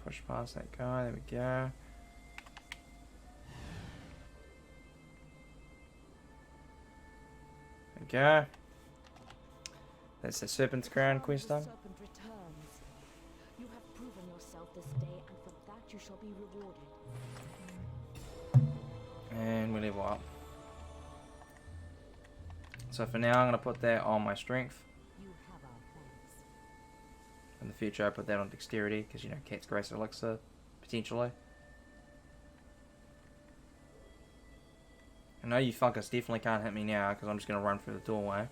Push past that guy, there we go. There we go. That's the Serpent's Crown quest done. Serpent returns. You have proven yourself this day, and for that you shall be rewarded. And we level up. So for now, I'm going to put that on my strength. You have our thanks. In the future, I put that on dexterity, because, you know, Cat's Grace Elixir, potentially. know you fuckers definitely can't hit me now because I'm just going to run through the doorway.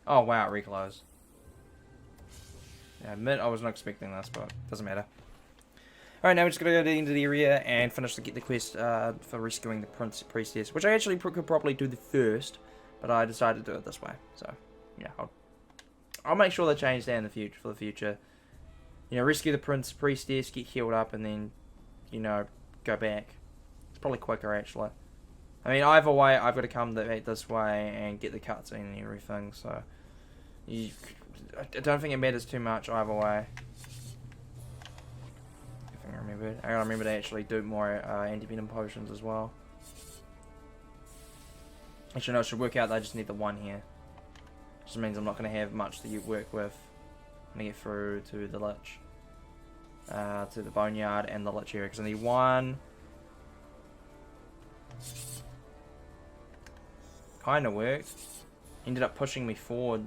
Oh wow, it reclosed. Yeah, I admit I was not expecting this, but doesn't matter. Alright, now we're just going to go to the end of the area and finish the quest for rescuing the priestess, which I actually could probably do the first, but I decided to do it this way. So, yeah, I'll make sure they change that in the future, for the future. You know, rescue the priestess, get healed up, and then, you know, go back. It's probably quicker, actually. I mean, either way, I've got to come back this way and get the cutscene and everything, so... I don't think it matters too much either way. If I remember. I gotta remember to actually do more anti-venom potions as well. Actually, no, it should work out that I just need the one here. Just means I'm not going to have much to work with when I get through to the lich. To the boneyard and the lich area, because I need one. Kinda worked. Ended up pushing me forward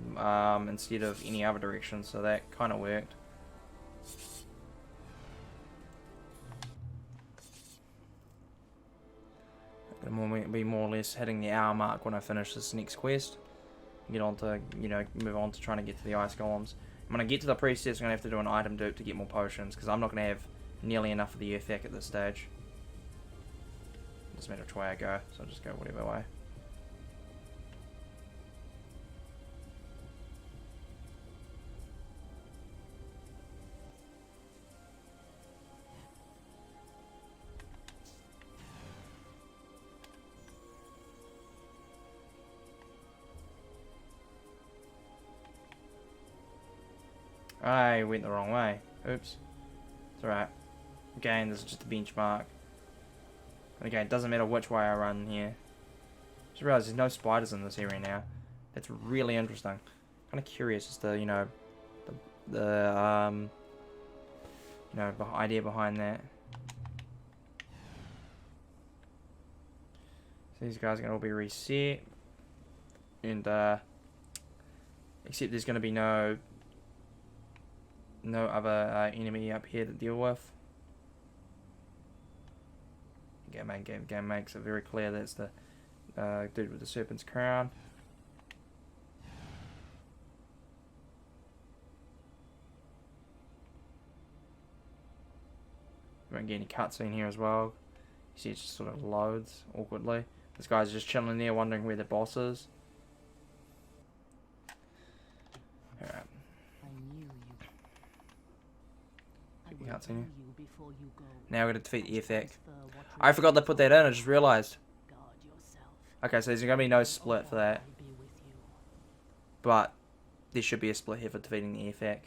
instead of any other direction, so that kinda worked. I'm gonna be more or less hitting the hour mark when I finish this next quest. Get on to, you know, move on to trying to get to the ice golems. When I get to the priestess, I'm gonna have to do an item dupe to get more potions, because I'm not gonna have nearly enough of the earthak at this stage. Doesn't matter which way I go, so I'll just go whatever way. I went the wrong way. Oops. It's alright. Again, this is just a benchmark. Okay, it doesn't matter which way I run here. Just realised there's no spiders in this area now. That's really interesting. Kind of curious as to, you know, the idea behind that. So these guys are going to all be reset. And, except there's going to be no other enemy up here to deal with. Game makes it very clear that's the dude with the serpent's crown. We won't get any cutscene here as well. You see it just sort of loads awkwardly. This guy's just chilling there wondering where the boss is. Alright. Cutscene. Now we're going to defeat the earthak. I forgot to put that in, I just realised. Okay, so there's going to be no split for that. But there should be a split here for defeating the earthak.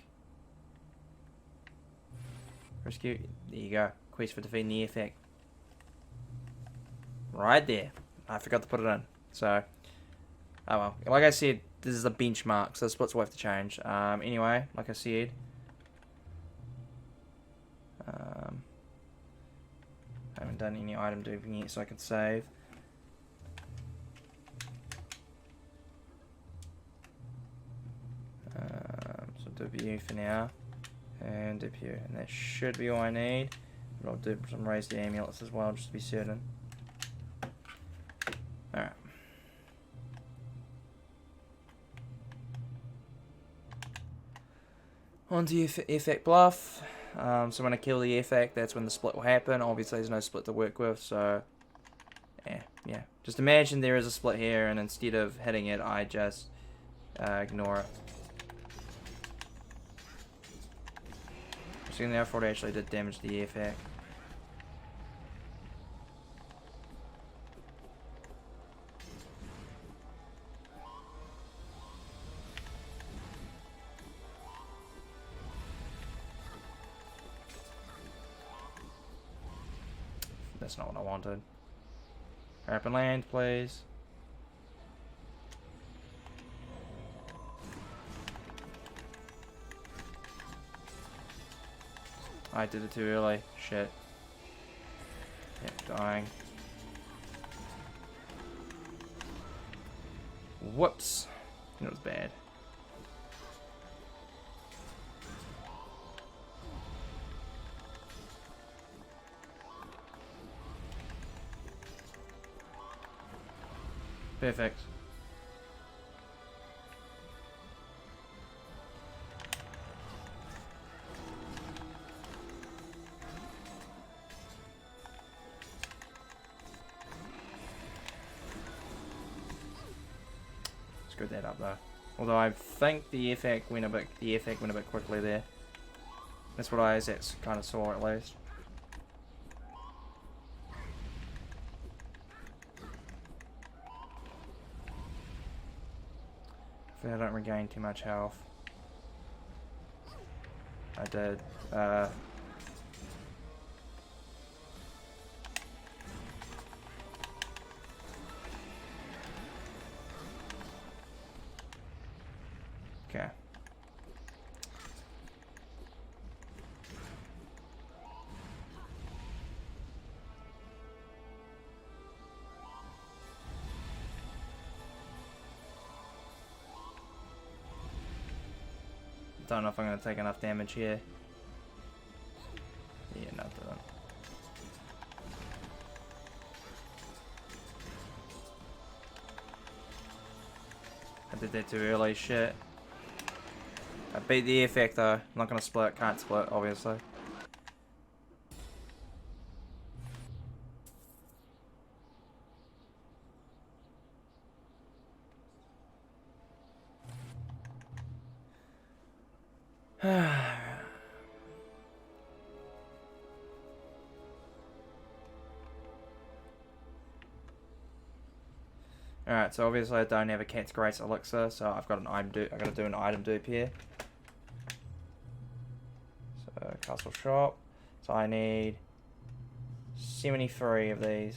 Rescue. There you go. Quest for defeating the earthak. Right there. I forgot to put it in. So, oh well. Like I said, this is a benchmark, so the splits will have to change. Anyway, like I said. I haven't done any item duping yet, so I can save. So dupe you for now, and dupe you, and that should be all I need. But I'll do some raised amulets as well, just to be certain. Alright. On to earthak bluff. So when I kill the earthak, that's when the split will happen. Obviously, there's no split to work with, so yeah. Just imagine there is a split here, and instead of hitting it, I just ignore it. So the thought actually did damage the earthak. That's not what I wanted. Hurry up and land, please. I did it too early. Shit. Yeah, dying. Whoops. That was bad. Perfect. Screwed that up though. Although I think the effect went a bit quickly there. That's what I kind of saw at least. Hopefully I don't regain too much health. I did. Okay. Don't know if I'm going to take enough damage here. Yeah, not that. I did that too early, shit. I beat the effect though. I'm not going to split, can't split, obviously. Alright, so obviously I don't have a Cat's Grace elixir, so I've got an item dupe. I gotta do an item dupe here. So castle shop. So I need 73 of these.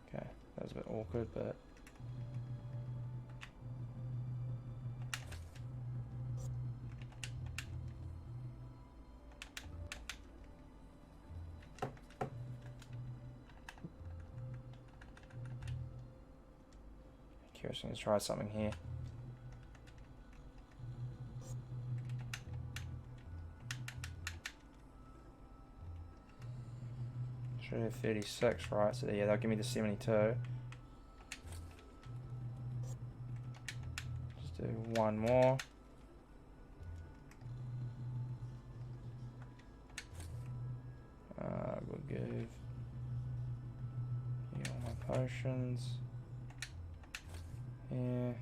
Okay, that was a bit awkward, but curious, let's try something here. Should have 36, right? So yeah, they'll give me the 72. Just do one more. We'll give you all my potions. Yeah.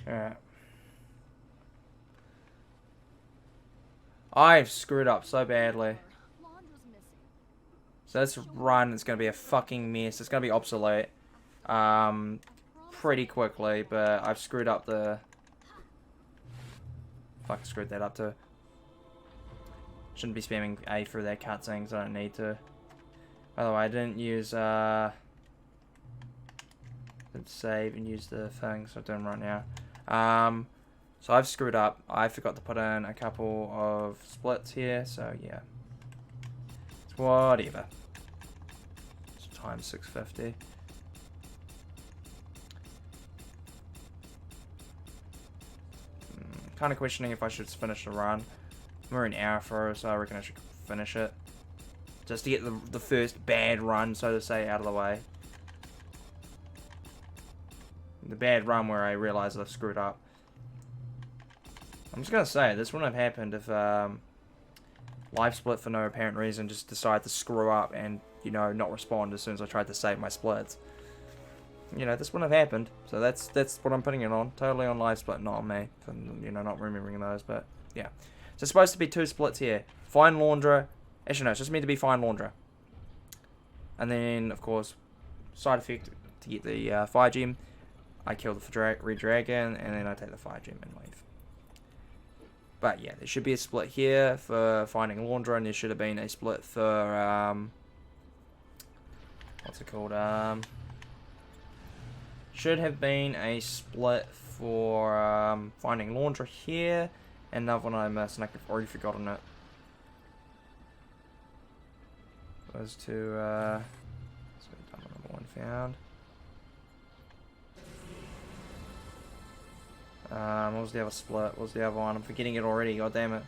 Alright. I've screwed up so badly. So this run is going to be a fucking mess. It's going to be obsolete. Pretty quickly, but I've screwed up the... Fuck, I screwed that up too. Shouldn't be spamming A through that cutscene because I don't need to. By the way, I didn't use, didn't save and use the thing, so I'm doing right now. So I've screwed up. I forgot to put in a couple of splits here, so yeah. It's whatever. It's times 650. Kind of questioning if I should finish the run. We're an hour through, so I reckon I should finish it. Just to get the first bad run, so to say, out of the way. The bad run where I realised I've screwed up. I'm just going to say, this wouldn't have happened if Live Split for no apparent reason just decided to screw up and, you know, not respond as soon as I tried to save my splits. You know, this wouldn't have happened. So that's what I'm putting it on. Totally on Live Split, not on me. For, you know, not remembering those, but yeah. So it's supposed to be 2 splits here. Fine Laundra. Actually, no, it's just meant to be Fine Laundra. And then, of course, side effect to get the Fire Gem. I kill the Red Dragon, and then I take the Fire Gem and leave. But yeah, there should be a split here for finding Laundra, and there should have been a split for, what's it called? Should have been a split for finding Laundra here. Another one I missed, and I've already forgotten it. Was to found. What was the other split? What was the other one? I'm forgetting it already. God damn it.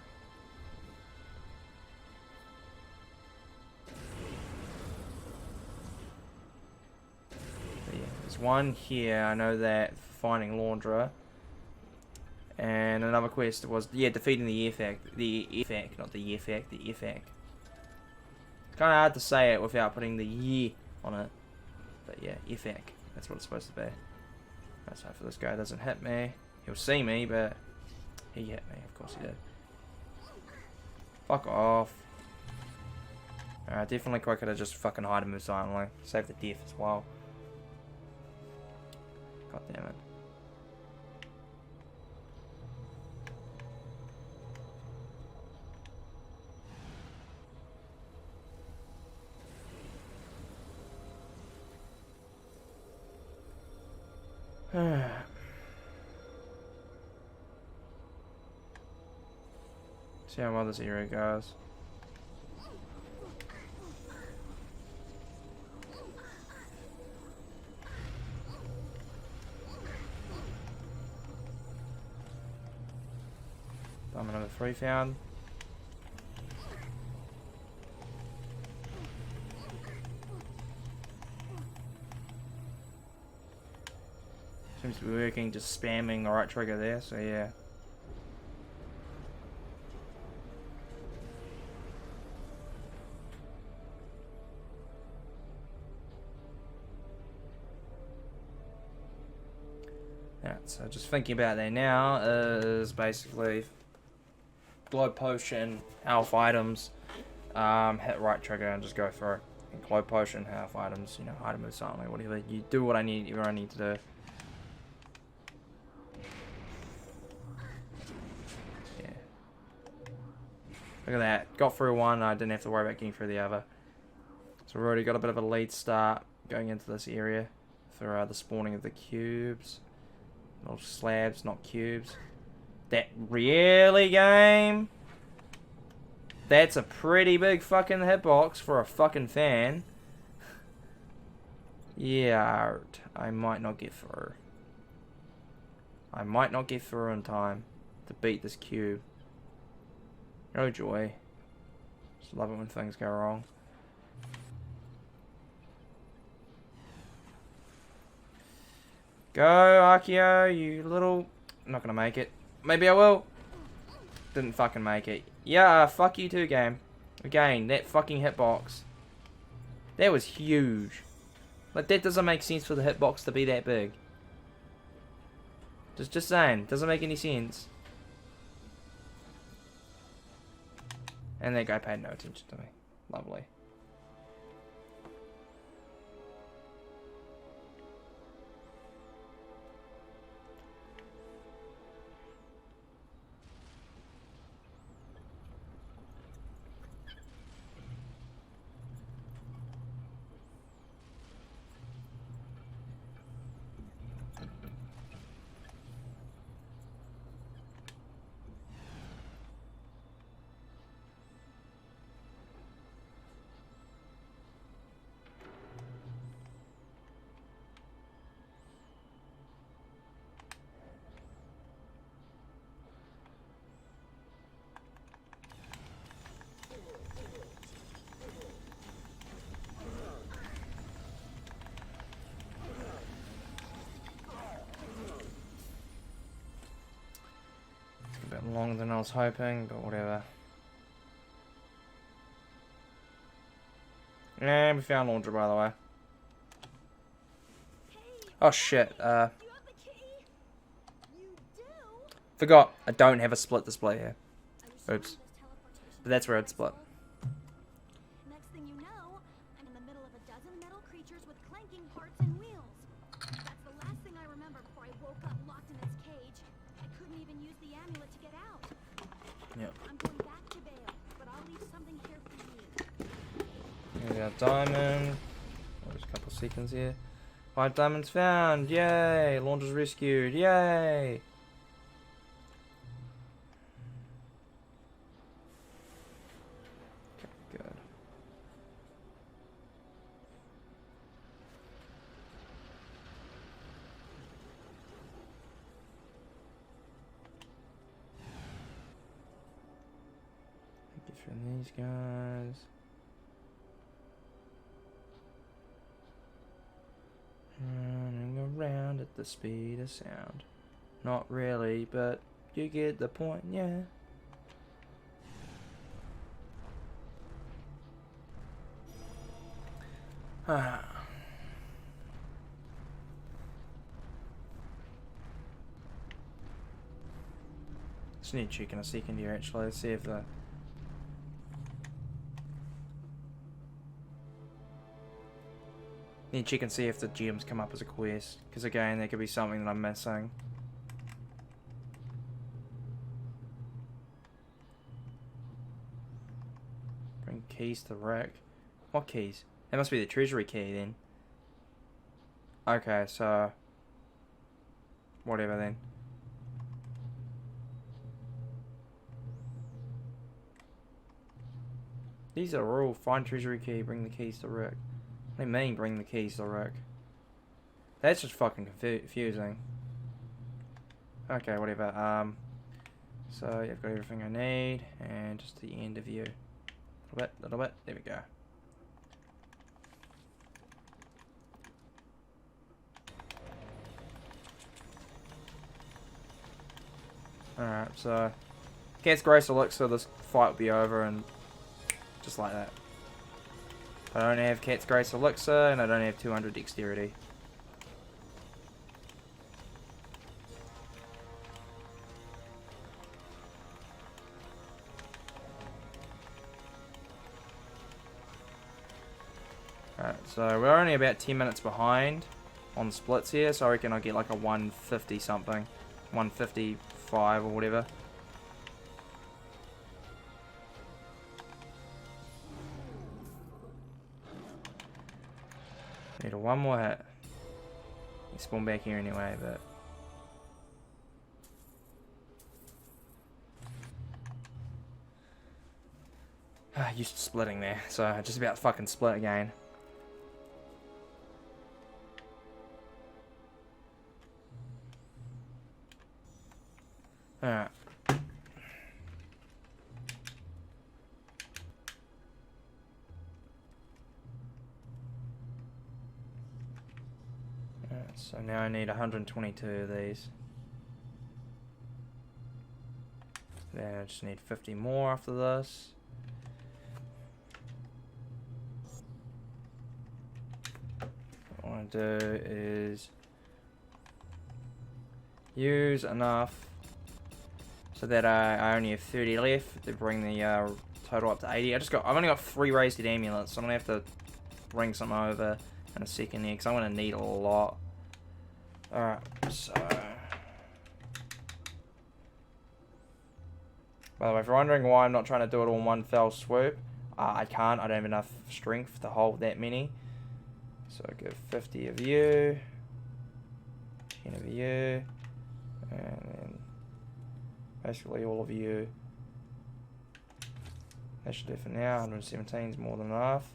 But yeah, there's one here. I know that for finding Laundra. And another quest was, yeah, defeating the Effac. The Effac, not the Effac, the Effac. It's kind of hard to say it without putting the ye on it. But yeah, Effac. That's what it's supposed to be. Let's hope for this guy doesn't hit me. He'll see me, but he hit me. Of course he did. Fuck off. Alright, definitely quicker to just fucking hide and move silently. Save the death as well. God damn it. See how well this area goes. Diamond number 3 found. Seems to be working, just spamming the right trigger there, so yeah. Alright, so just thinking about that now is basically glow potion, health items, hit right trigger and just go for it. And glow potion, health items, you know, item move silently, whatever. You do what I need to do. Yeah. Look at that. Got through one, I didn't have to worry about getting through the other. So we've already got a bit of a lead start going into this area for the spawning of the cubes. Little slabs, not cubes. That really, game? That's a pretty big fucking hitbox for a fucking fan. Yeah, I might not get through. I might not get through in time to beat this cube. Oh joy. Just love it when things go wrong. Go, Akio, you little... I'm not gonna make it. Maybe I will. Didn't fucking make it. Yeah, fuck you too, game. Again, that fucking hitbox. That was huge. Like, that doesn't make sense for the hitbox to be that big. Just saying. Doesn't make any sense. And that guy paid no attention to me. Lovely. A bit longer than I was hoping, but whatever. And we found Laundra, by the way. Oh shit, forgot, I don't have a split display here. Oops. But that's where I'd split. Next thing you know, I'm in the middle of a dozen metal creatures with clanking parts and wheels. That's the last thing I remember before I woke up locked in its cage. I couldn't even use the amulet to get out. Yep. I'm going back to Bale, but I'll leave something here for you. Here we got diamond. Oh, there's a couple seconds here. 5 diamonds found. Yay! Launder's rescued. Yay! Okay, good. For these guys. Running around at the speed of sound. Not really, but you get the point, yeah. Just need to check in a second here actually, let's see if the need to check and see if the gems come up as a quest, because again there could be something that I'm missing. Bring keys to Rick. What keys? That must be the treasury key then. Okay, so whatever then. These are all find treasury key, bring the keys to Rick. What do you mean bring the keys to Rick? That's just fucking confusing. Okay, whatever. So you've got everything I need, and just the end of you. Little bit, there we go. Alright, so Cat's Grace Elixir, this fight will be over, and just like that. I don't have Cat's Grace Elixir, and I don't have 200 Dexterity. Alright, so we're only about 10 minutes behind on the splits here, so I reckon I'll get like a 150 something. 155 or whatever. Need a one more hit. You spawn back here anyway, but used to splitting there, so I just about fucking split again. Alright. So now I need 122 of these. Then I just need 50 more after this. What I want to do is use enough so that I only have 30 left to bring the total up to 80. I've only got 3 raised amulets, so I'm gonna have to bring some over in a second here because I'm gonna need a lot. Alright, so by the way, if you're wondering why I'm not trying to do it all in one fell swoop, I can't. I don't have enough strength to hold that many. So I go 50 of you, 10 of you, and then basically all of you. That should do for now. 117 is more than enough.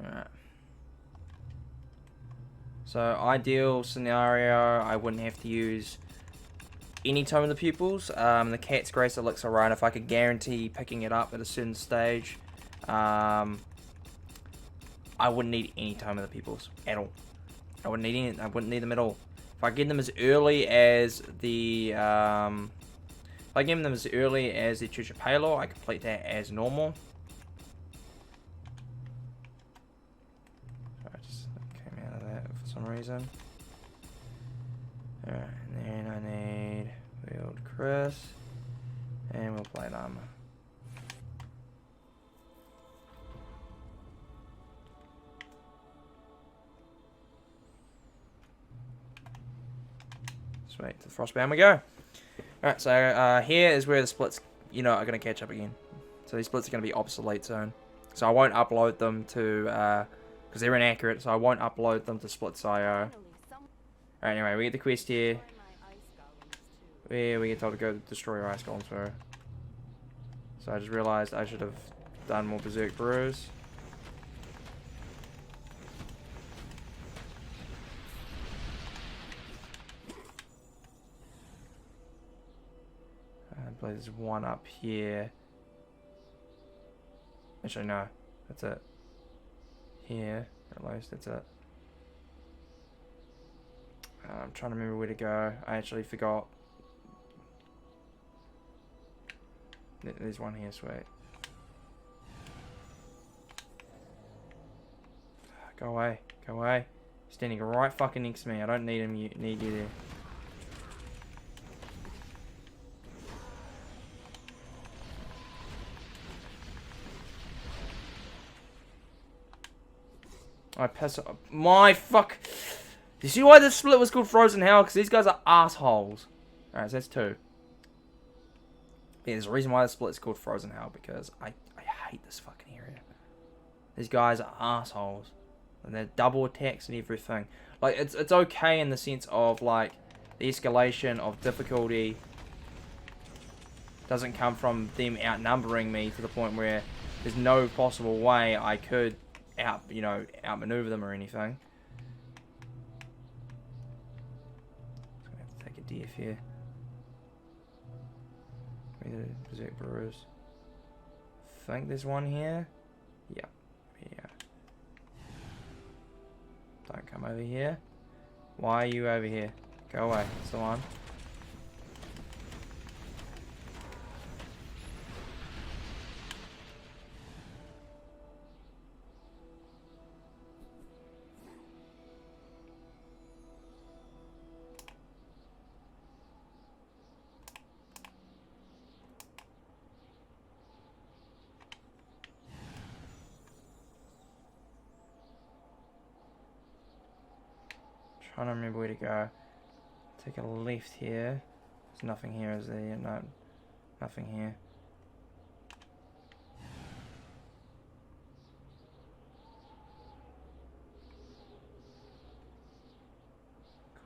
Alright. So ideal scenario, I wouldn't have to use any Tome of the Pupils. The Cat's Grace Elixir run, if I could guarantee picking it up at a certain stage, I wouldn't need any Tome of the Pupils at all. I wouldn't need them at all. If I get them as early as the Church of Palor, I complete that as normal. I just came out of that for some reason. Alright, and then I need Wield Chris, and we'll plate armor. Sweet, to the Frostbound we go. Alright, so here is where the splits, are going to catch up again. So these splits are going to be obsolete soon. So I won't upload them to, because they're inaccurate, so I won't upload them to Splits.io. Alright, anyway, we get the quest here. Where we get told to go destroy ice golems for. So I just realized I should have done more Berserk Brews. believe there's one up here. Actually, no. That's it. Here, at least, that's it. I'm trying to remember where to go. I actually forgot. There's one here, sweet. Go away. Go away. Standing right fucking next to me. I don't need him. You need you there. I piss off. My fuck. You see why this split was called Frozen Hell? Because these guys are assholes. Alright, so that's 2. Yeah, there's a reason why the split is called Frozen Hell. Because I hate this fucking area. These guys are assholes. And they're double attacks and everything. Like, it's okay in the sense of, like, the escalation of difficulty doesn't come from them outnumbering me to the point where there's no possible way I could outmaneuver them or anything. I'm gonna have to take a DF here. Where the Berserk Brewers? I think there's one here. Yeah. Yeah. Don't come over here. Why are you over here? Go away. It's the one. Trying to remember where to go. Take a left here. There's nothing here, is there? No, nothing here.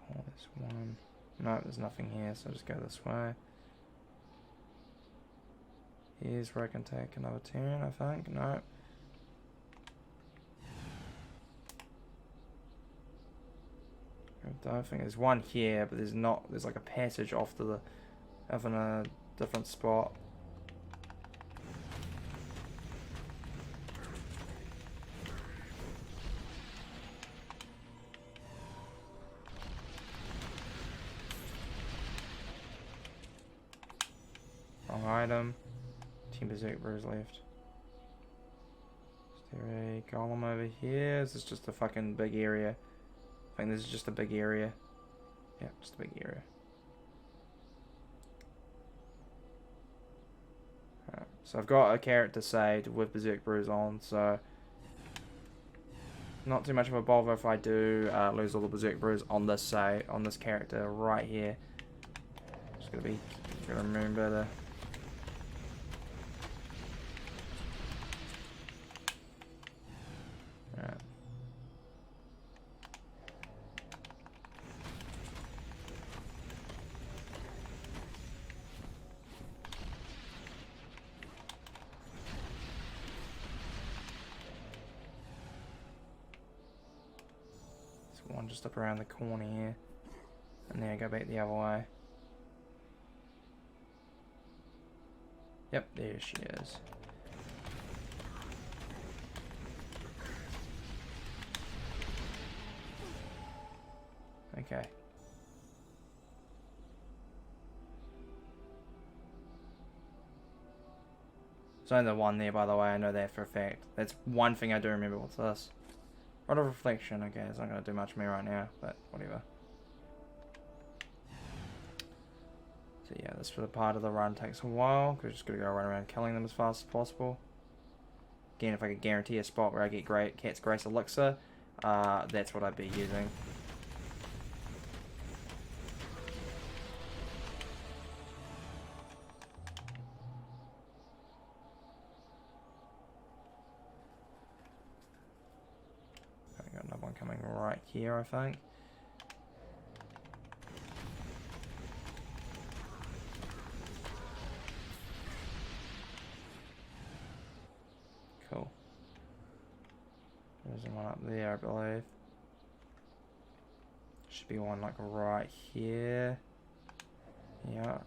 Call this one. No, there's nothing here, so I'll just go this way. Here's where I can take another turn, I think. No. I don't think there's one here, but there's not. There's like a passage off to the, in a different spot. Wrong item. 10 Berserk Brews left. Is there a golem over here? Is this just a fucking big area? I think this is just a big area. Yeah, just a big area. Alright, so I've got a character saved with Berserk Brews on, so not too much of a bother if I do lose all the Berserk Brews on this on this character right here. Just gonna remember to one just up around the corner here, and then I go back the other way. Yep, there she is. Okay. There's only the one there, by the way, I know that for a fact. That's one thing I do remember. What's this? Rod of Reflection. Okay, it's not going to do much for me right now, but whatever. So yeah, this for the part of the run takes a while, because just got to go run around killing them as fast as possible. Again, if I could guarantee a spot where I get Cat's Grace Elixir, that's what I'd be using. Got another one coming right here, I think. Cool. There's one up there, I believe. Should be one like right here. Yeah.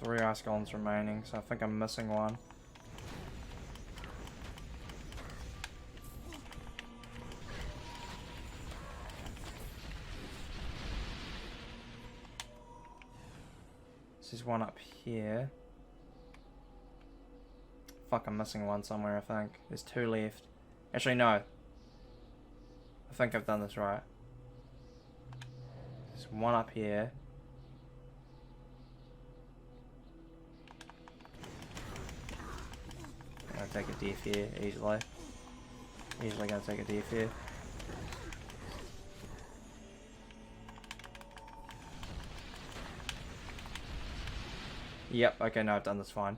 3 ice golems remaining, so I think I'm missing one. There's one up here. Fuck, I'm missing one somewhere, I think. There's 2 left. Actually, no. I think I've done this right. There's one up here. I'm gonna take a death here, easily. Easily gonna take a death here. Yep, okay, no, I've done this fine.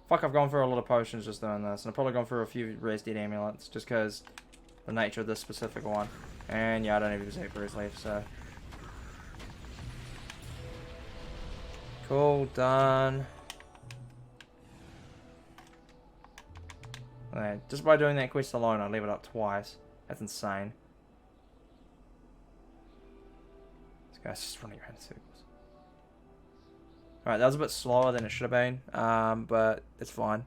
Fuck, I've gone through a lot of potions just doing this. And I've probably gone through a few Res Dead amulets, just because the nature of this specific one. And yeah, I don't even have Berserkers left, so. Cool, done. Okay, just by doing that quest alone, I leveled up twice. That's insane. This guy's just running around in circles. Alright, that was a bit slower than it should have been, but it's fine.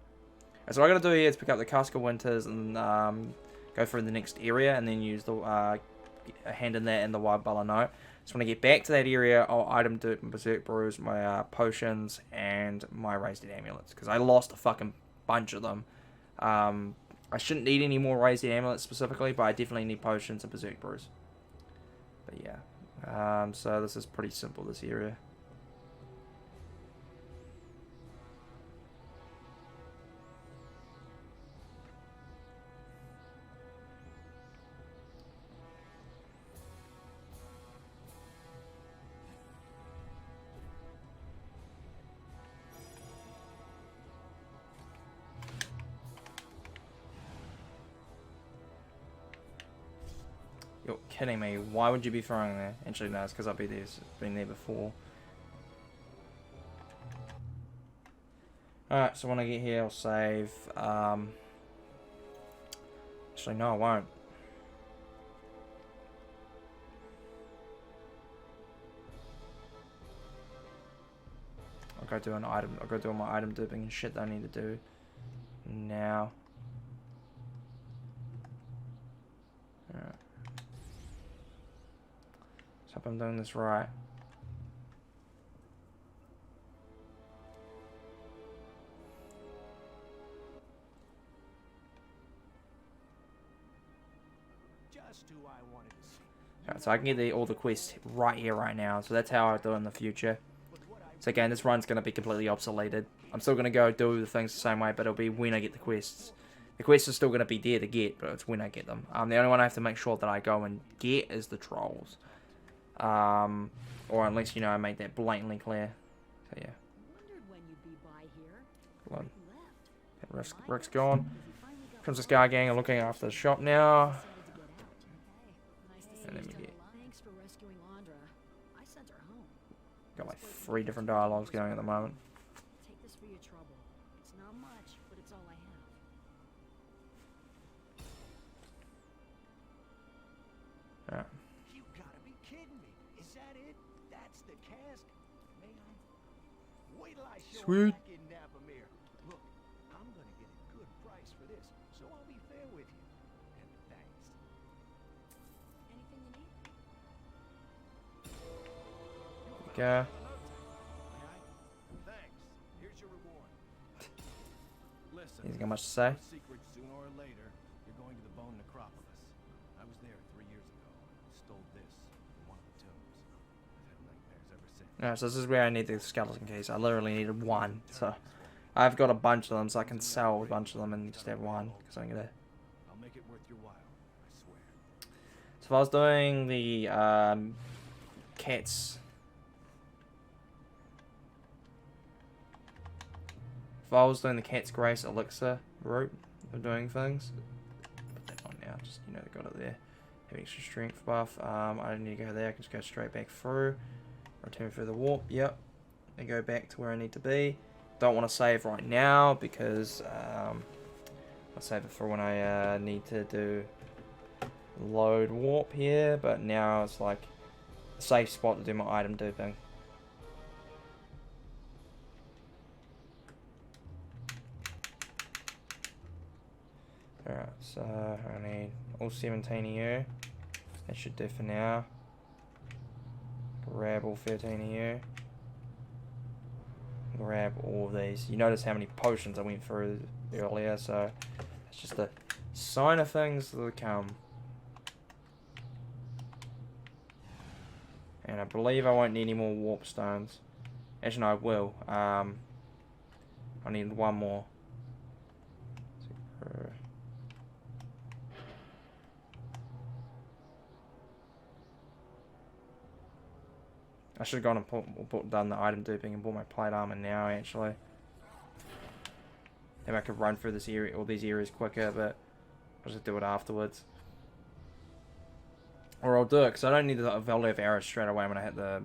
Right, so what I gotta do here is pick up the Cask of Winters and go through the next area and then use the hand in that and the Wild Bala Note. So when I get back to that area, I'll item Dirt and Berserk Brews, my potions, and my Raised Dead Amulets, because I lost a fucking bunch of them. I shouldn't need any more Raised Dead Amulets specifically, but I definitely need potions and Berserk Brews. But yeah, so this is pretty simple, this area. You're kidding me. Why would you be throwing there? Actually, no, it's because I've been there before. Alright, so when I get here, I'll save. Actually, no, I won't. I'll go do an item. I'll go do all my item dipping and shit that I need to do now. Alright. So hope I'm doing this right. Just who I wanted to see. Alright, so I can get all the quests right here, right now. So that's how I do it in the future. So again, this run's going to be completely obsoleted. I'm still going to go do the things the same way, but it'll be when I get the quests. The quests are still going to be there to get, but it's when I get them. The only one I have to make sure that I go and get is the trolls. Or unless, you know, I make that blatantly clear. So yeah. Come on. Rick's gone. Princess Guy Gang are looking after the shop now. And then we get... got like 3 different dialogues going at the moment. Take this for your trouble. It's not much, but it's all I have. Alright. You gotta be kidding me. Is that it? That's the cask? May I? Wait till I show Sweet. back in Navarmere. Look, I'm gonna get a good price for this, so I'll be fair with you. And thanks. Anything you need? Go. Thanks. Here's your reward. Listen. He's got much to say. Secret, sooner or later, you're going to the Bone Necropolis. I was there 3 years ago. Stole this from one of the tombs. I've had nightmares ever since. Alright, so this is where I need the skeleton keys. I literally needed 1. So I've got a bunch of them, so I can sell a bunch of them and just have 1. Because I'm gonna... I'll make it worth your while. I swear. So if I was doing the cats... If I was doing the Cat's Grace Elixir route of doing things, put that on now, just, you know, got it there. Have extra strength buff. I don't need to go there, I can just go straight back through. Return through the warp, yep. And go back to where I need to be. Don't want to save right now because I'll save it for when I need to do load warp here, but now it's like a safe spot to do my item duping. Alright, so I need all 17 of you. That should do for now. Grab all 13 of you. Grab all of these. You notice how many potions I went through earlier, so it's just a sign of things that come. And I believe I won't need any more warp stones. Actually, no, I will. I need one more. I should have gone and done the item duping and bought my plate armor now, actually. Maybe I could run through this area, all these areas quicker, but I'll just do it afterwards. Or I'll do it, because I don't need the Valley of Arrows straight away when I hit the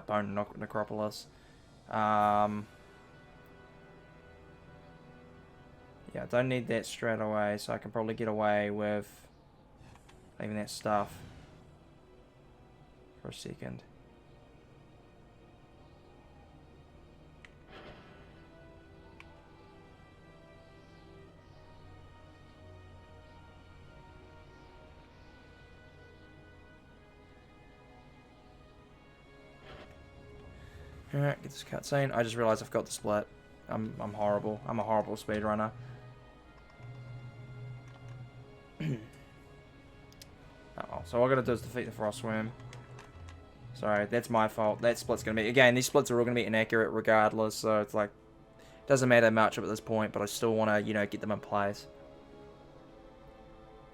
Bone Necropolis. Yeah, I don't need that straight away, so I can probably get away with leaving that stuff for a second. Alright, get this cutscene. I just realised I've got the split. I'm horrible. I'm a horrible speedrunner. Oh, so all I gotta do is defeat the Frostworm. Sorry, that's my fault. That split's gonna be... Again, these splits are all gonna be inaccurate regardless, so it's like... Doesn't matter much at this point, but I still wanna, you know, get them in place.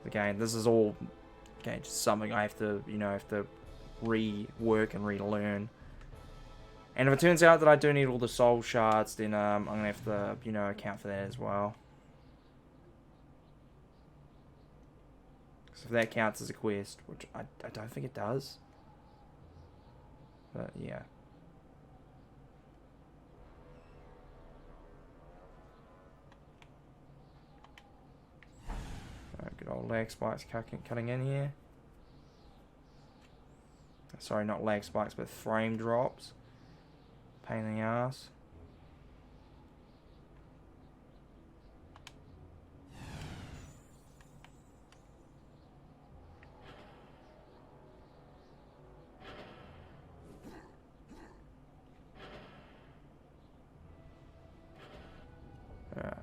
Again, this is all... Again, just something I have to, you know, rework and relearn. And if it turns out that I do need all the soul shards, then I'm going to have to, you know, account for that as well. So if that counts as a quest, which I don't think it does. But, yeah. Alright, good old lag spikes cutting in here. Sorry, not lag spikes, but frame drops. Pain in the ass. Alright.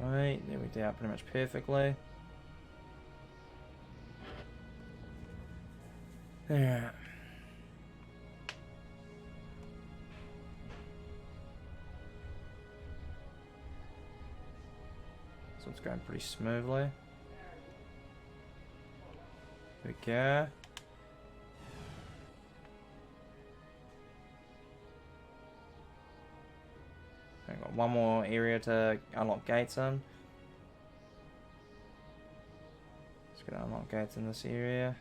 Sweet, there we go, pretty much perfectly. There. So it's going pretty smoothly. There we go. I've got one more area to unlock gates in. Just gonna unlock gates in this area.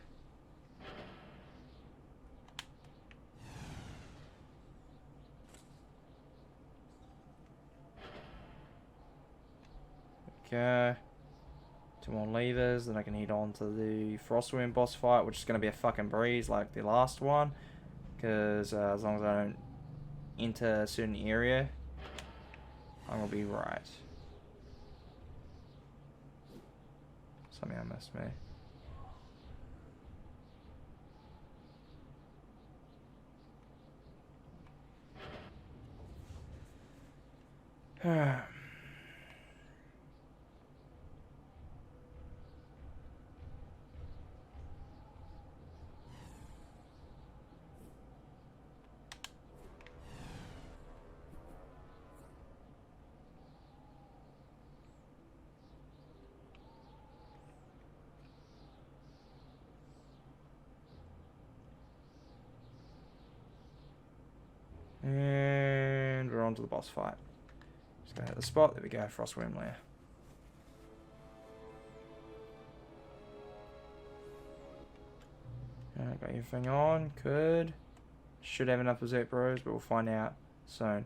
There we go. 2 more levers, then I can head on to the Frostworm boss fight, which is going to be a fucking breeze like the last one. Because as long as I don't enter a certain area, I'm going to be right. Something I missed me. And we're on to the boss fight. Just gonna hit the spot. There we go, Frostworm lair. got everything on. Could. Should have enough Berserk Bros, but we'll find out soon.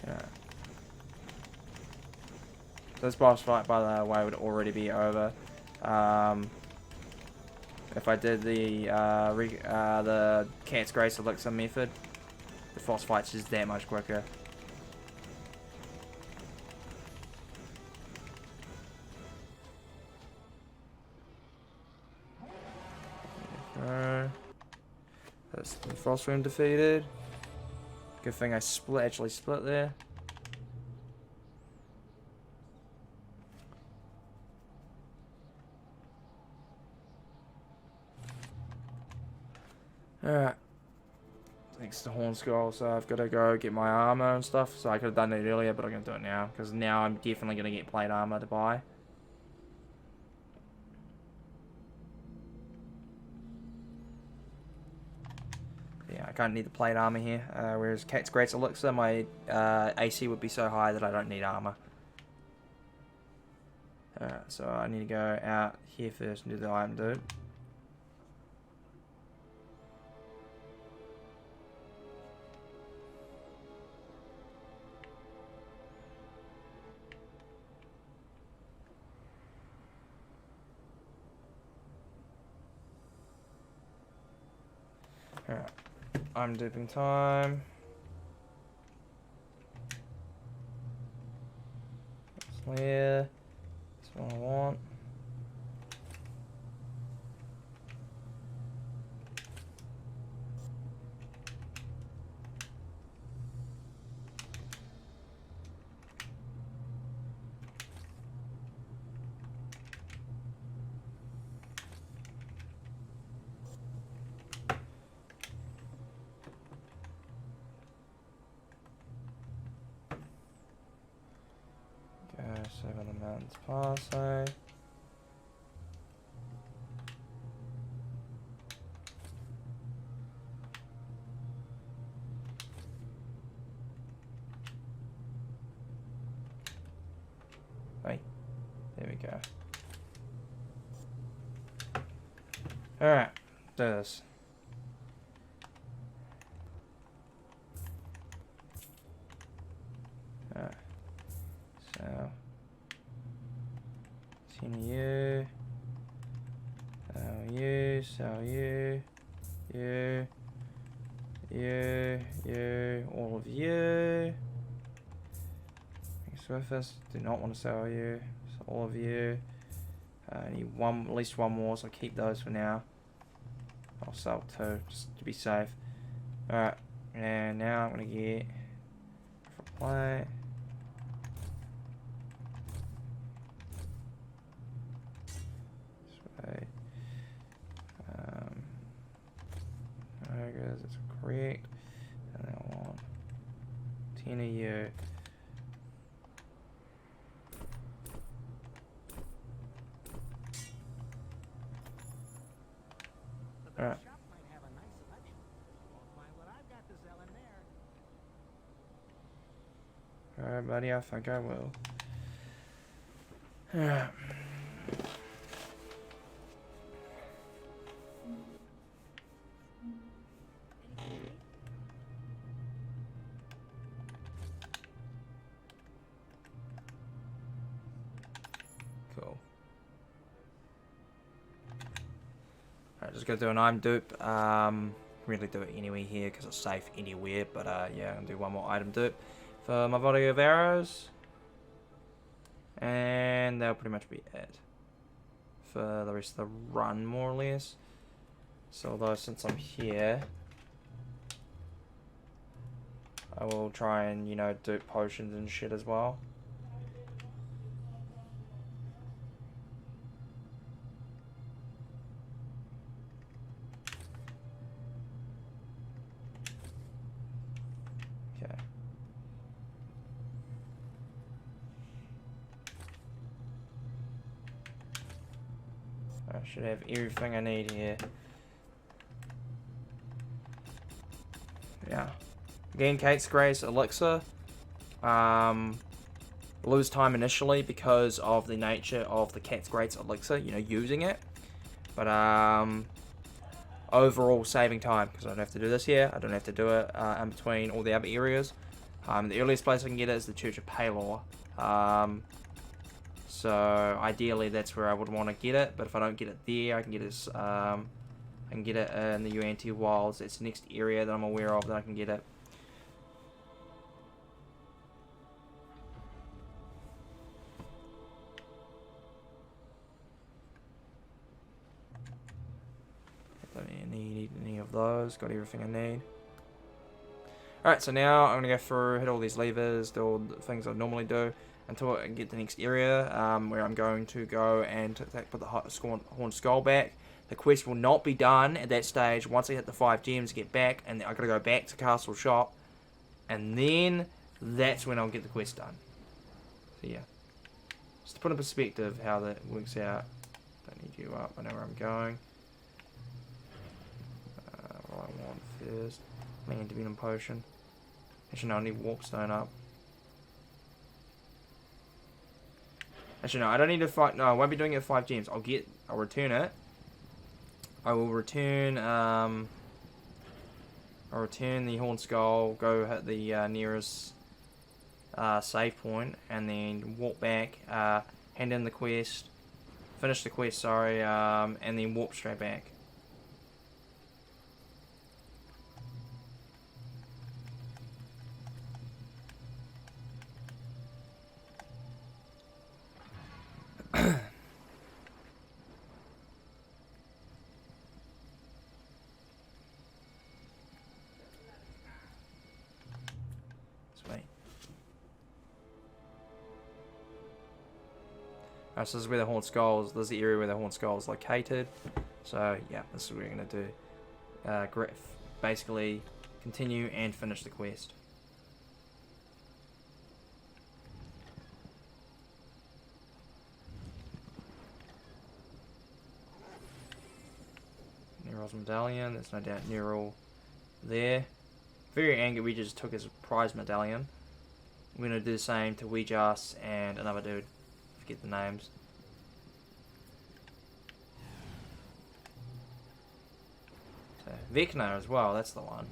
Yeah. This boss fight, by the way, would already be over. If I did the Cat's Grace Elixir method, the boss fight's just that much quicker. That's the Frost Room defeated. Good thing I actually split there. Alright. Thanks to Horn Skull, so I've got to go get my armor and stuff. So I could have done it earlier, but I'm going to do it now. Because now I'm definitely going to get plate armor to buy. Yeah, I kind of need the plate armor here. Whereas Cat's Great Elixir, my AC would be so high that I don't need armor. Alright, so I need to go out here first and do the item dude. Alright, I'm duping time. Clear. That's what I want. Seven the mountains pass. Hey, there we go. Alright, do this. Alright, so. You, you, all of you. Surface, do not want to sell you, so all of you. I need at least one more, so keep those for now. I'll sell two, just to be safe. Alright, and now I'm going to get for play. That's correct. And then I want 10 of you. Alright. Alright, buddy, I think I will. Alright. Cool. Alright, just gonna do an item dupe. Really do it anyway here because it's safe anywhere. But yeah, I'm gonna do one more item dupe for my body of arrows, and that'll pretty much be it for the rest of the run, more or less. So although since I'm here, I will try and, you know, dupe potions and shit as well. Okay. I should have everything I need here. Yeah. Gain Kate's Grace Elixir. Lose time initially because of the nature of the Cat's Grace Elixir, you know, using it. But overall saving time, because I don't have to do this here. I don't have to do it in between all the other areas. The earliest place I can get it is the Church of Palor. So ideally that's where I would want to get it, but if I don't get it there, I can get it in the Yuan-Ti Wilds. It's the next area that I'm aware of that I can get it. Don't need any of those. Got everything I need. Alright, so now I'm going to go through, hit all these levers, do all the things I normally do, until I get the next area, where I'm going to go and put the Horned Skull back. The quest will not be done at that stage. Once I hit the 5 gems, get back, and I've got to go back to Castle Shop, and then that's when I'll get the quest done. So yeah, just to put in perspective how that works out. Don't need you up, I know where I'm going. What I want first, Land Divinum Potion. Actually no, I need Warpstone up. Actually no, I don't need to fight. No, I won't be doing it at 5 gems. I'll return it. I will return I'll return the Horned Skull, go hit the nearest save point, and then walk back, hand in the quest, finish the quest, sorry, and then warp straight back. So this is where the Horned Skulls, this is the area where the Horned Skull is located. So yeah, this is what we're going to do. Basically continue and finish the quest. Neryl's medallion, there's no doubt Neryl there. Very angry we just took his prize medallion. We're going to do the same to Weejas and another dude. Get the names. So Vecna as well, that's the one.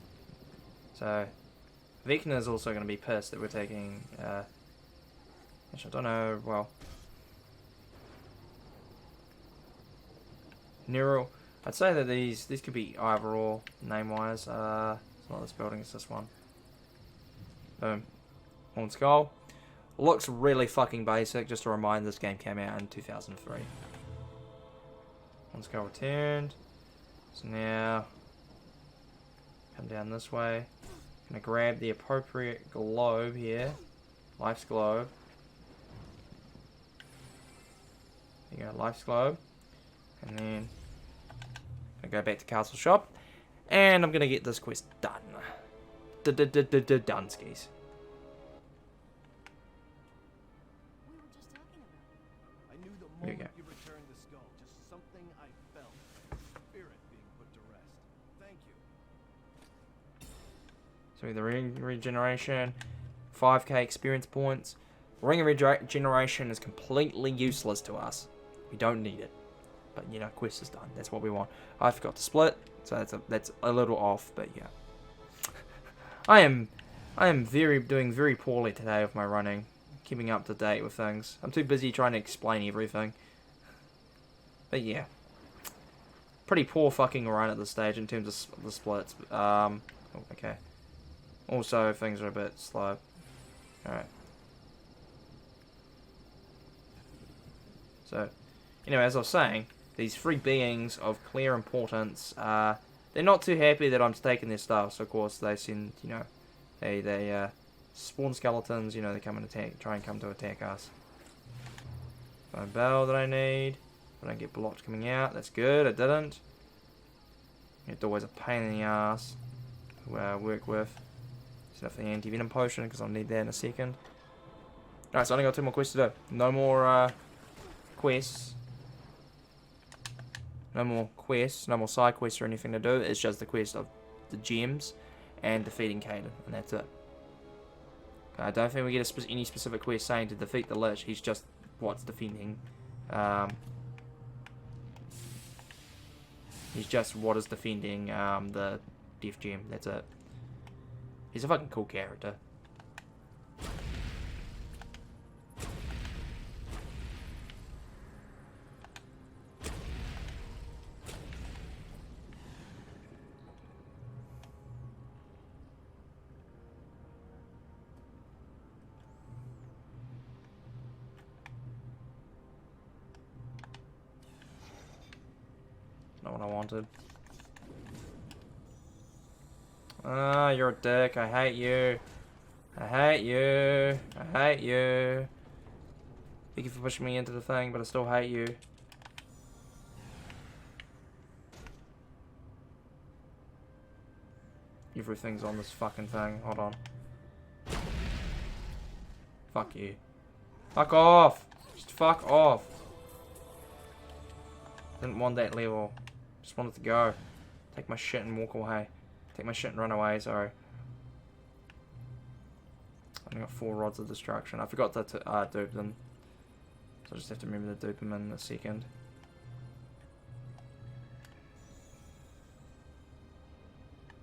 So Vecna is also going to be pissed that we're taking actually I don't know, well, Neryl, I'd say that these could be either or name wise. It's not this building, it's this one. Boom. Horned Skull. Looks really fucking basic, just a reminder this game came out in 2003. Horned Skull returned. So now, come down this way. Gonna grab the appropriate globe here. Life's globe. There you go, Life's globe. And then, gonna go back to Castle Shop. And I'm gonna get this quest done. Done, skis. There you go. You returned the skull. Just something I felt. Spirit being put to rest. Thank you. So the ring regeneration, 5k experience points. Ring of regeneration is completely useless to us. We don't need it. But you know, quest is done. That's what we want. I forgot to split, so that's a little off, but yeah. I am doing very poorly today with my running. Keeping up to date with things. I'm too busy trying to explain everything. But yeah. Pretty poor fucking run at this stage in terms of the splits. Oh, okay. Also, things are a bit slow. Alright. So, anyway, as I was saying, these 3 beings of clear importance, they're not too happy that I'm taking their stuff, so of course they send, you know, they spawn skeletons, you know, they come and try and come to attack us. Find a bell that I need. I don't get blocked coming out, that's good, I didn't. It's always a pain in the ass to work with. Set up the anti-venom potion, because I'll need that in a second. Alright, so I only got 2 more quests to do. No more quests. No more quests, no more side quests or anything to do. It's just the quest of the gems and defeating Caden, and that's it. I don't think we get any specific quest saying to defeat the Lich. He's just what's defending. He's just what is defending the Death Gem. That's it. He's a fucking cool character. Not what I wanted. Ah, you're a dick. I hate you. I hate you. I hate you. Thank you for pushing me into the thing, but I still hate you. Everything's on this fucking thing. Hold on. Fuck you. Fuck off! Just fuck off. Didn't want that level. Just wanted to go. Take my shit and walk away. Take my shit and run away, sorry. I only got 4 rods of destruction. I forgot to dupe them. So I just have to remember to dupe them in a second.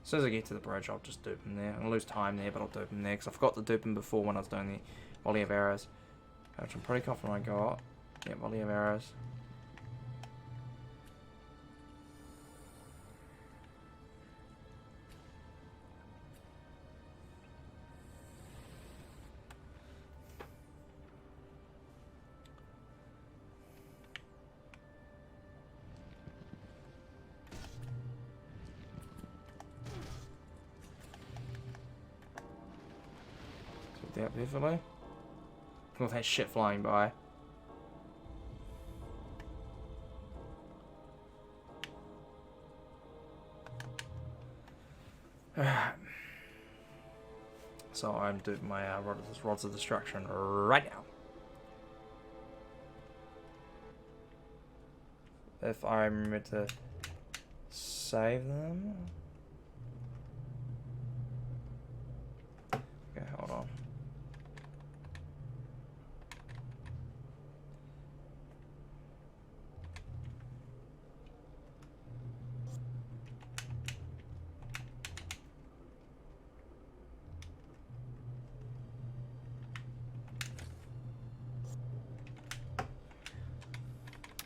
As soon as I get to the bridge, I'll just dupe them there. I'll lose time there, but I'll dupe them there. Because I forgot to dupe them before when I was doing the volley of arrows. Which I'm pretty confident I got. Yeah, volley of arrows. That perfectly. With that shit flying by. So I'm doing my rods of destruction right now. If I remember to save them. Okay, hold on.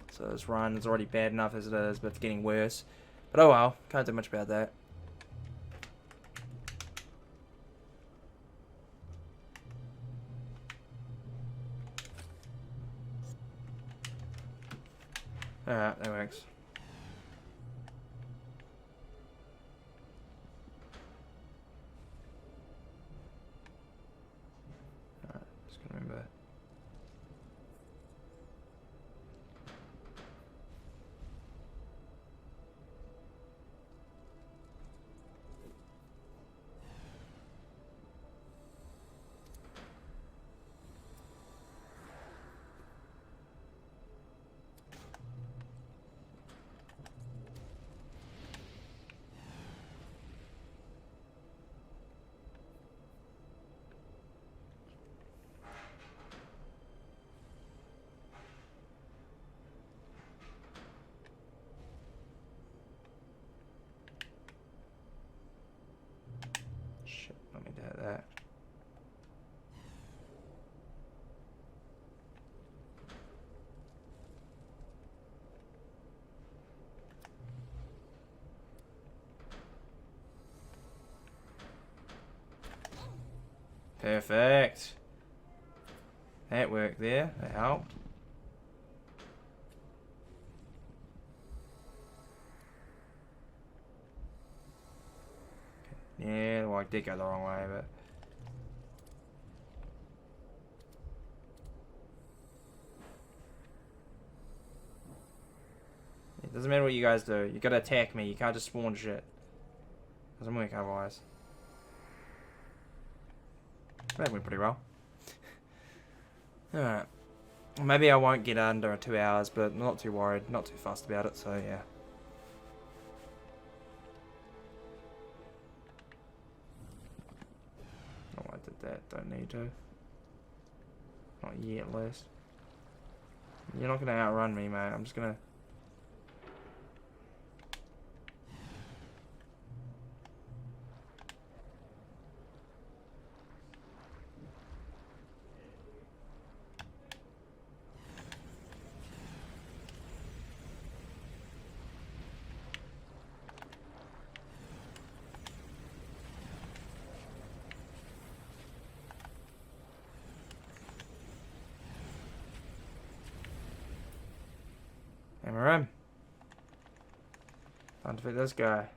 So this run is already bad enough as it is, but it's getting worse. But oh well, can't do much about that. Alright, that works. Alright, just gonna remember. Shit, let me do that. Perfect. That worked there. That helped. Yeah, well, I did go the wrong way, but... It doesn't matter what you guys do. You gotta attack me. You can't just spawn shit. Doesn't work otherwise. That went pretty well. Alright. Maybe I won't get under 2 hours, but I'm not too worried. Not too fussed about it, so yeah. that. Don't need to. Not yet, at least. You're not gonna outrun me, mate. I'm just gonna... And we're in. Time to defeat this guy.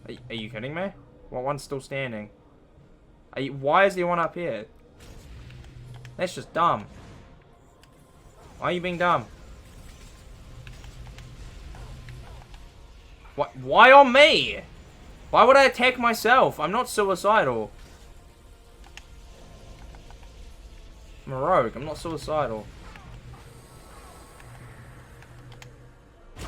Are you kidding me? Well, one's still standing. Why is there one up here? That's just dumb. Why are you being dumb? What? Why on me? Why would I attack myself? I'm not suicidal. I'm a rogue. I'm not suicidal. Oh,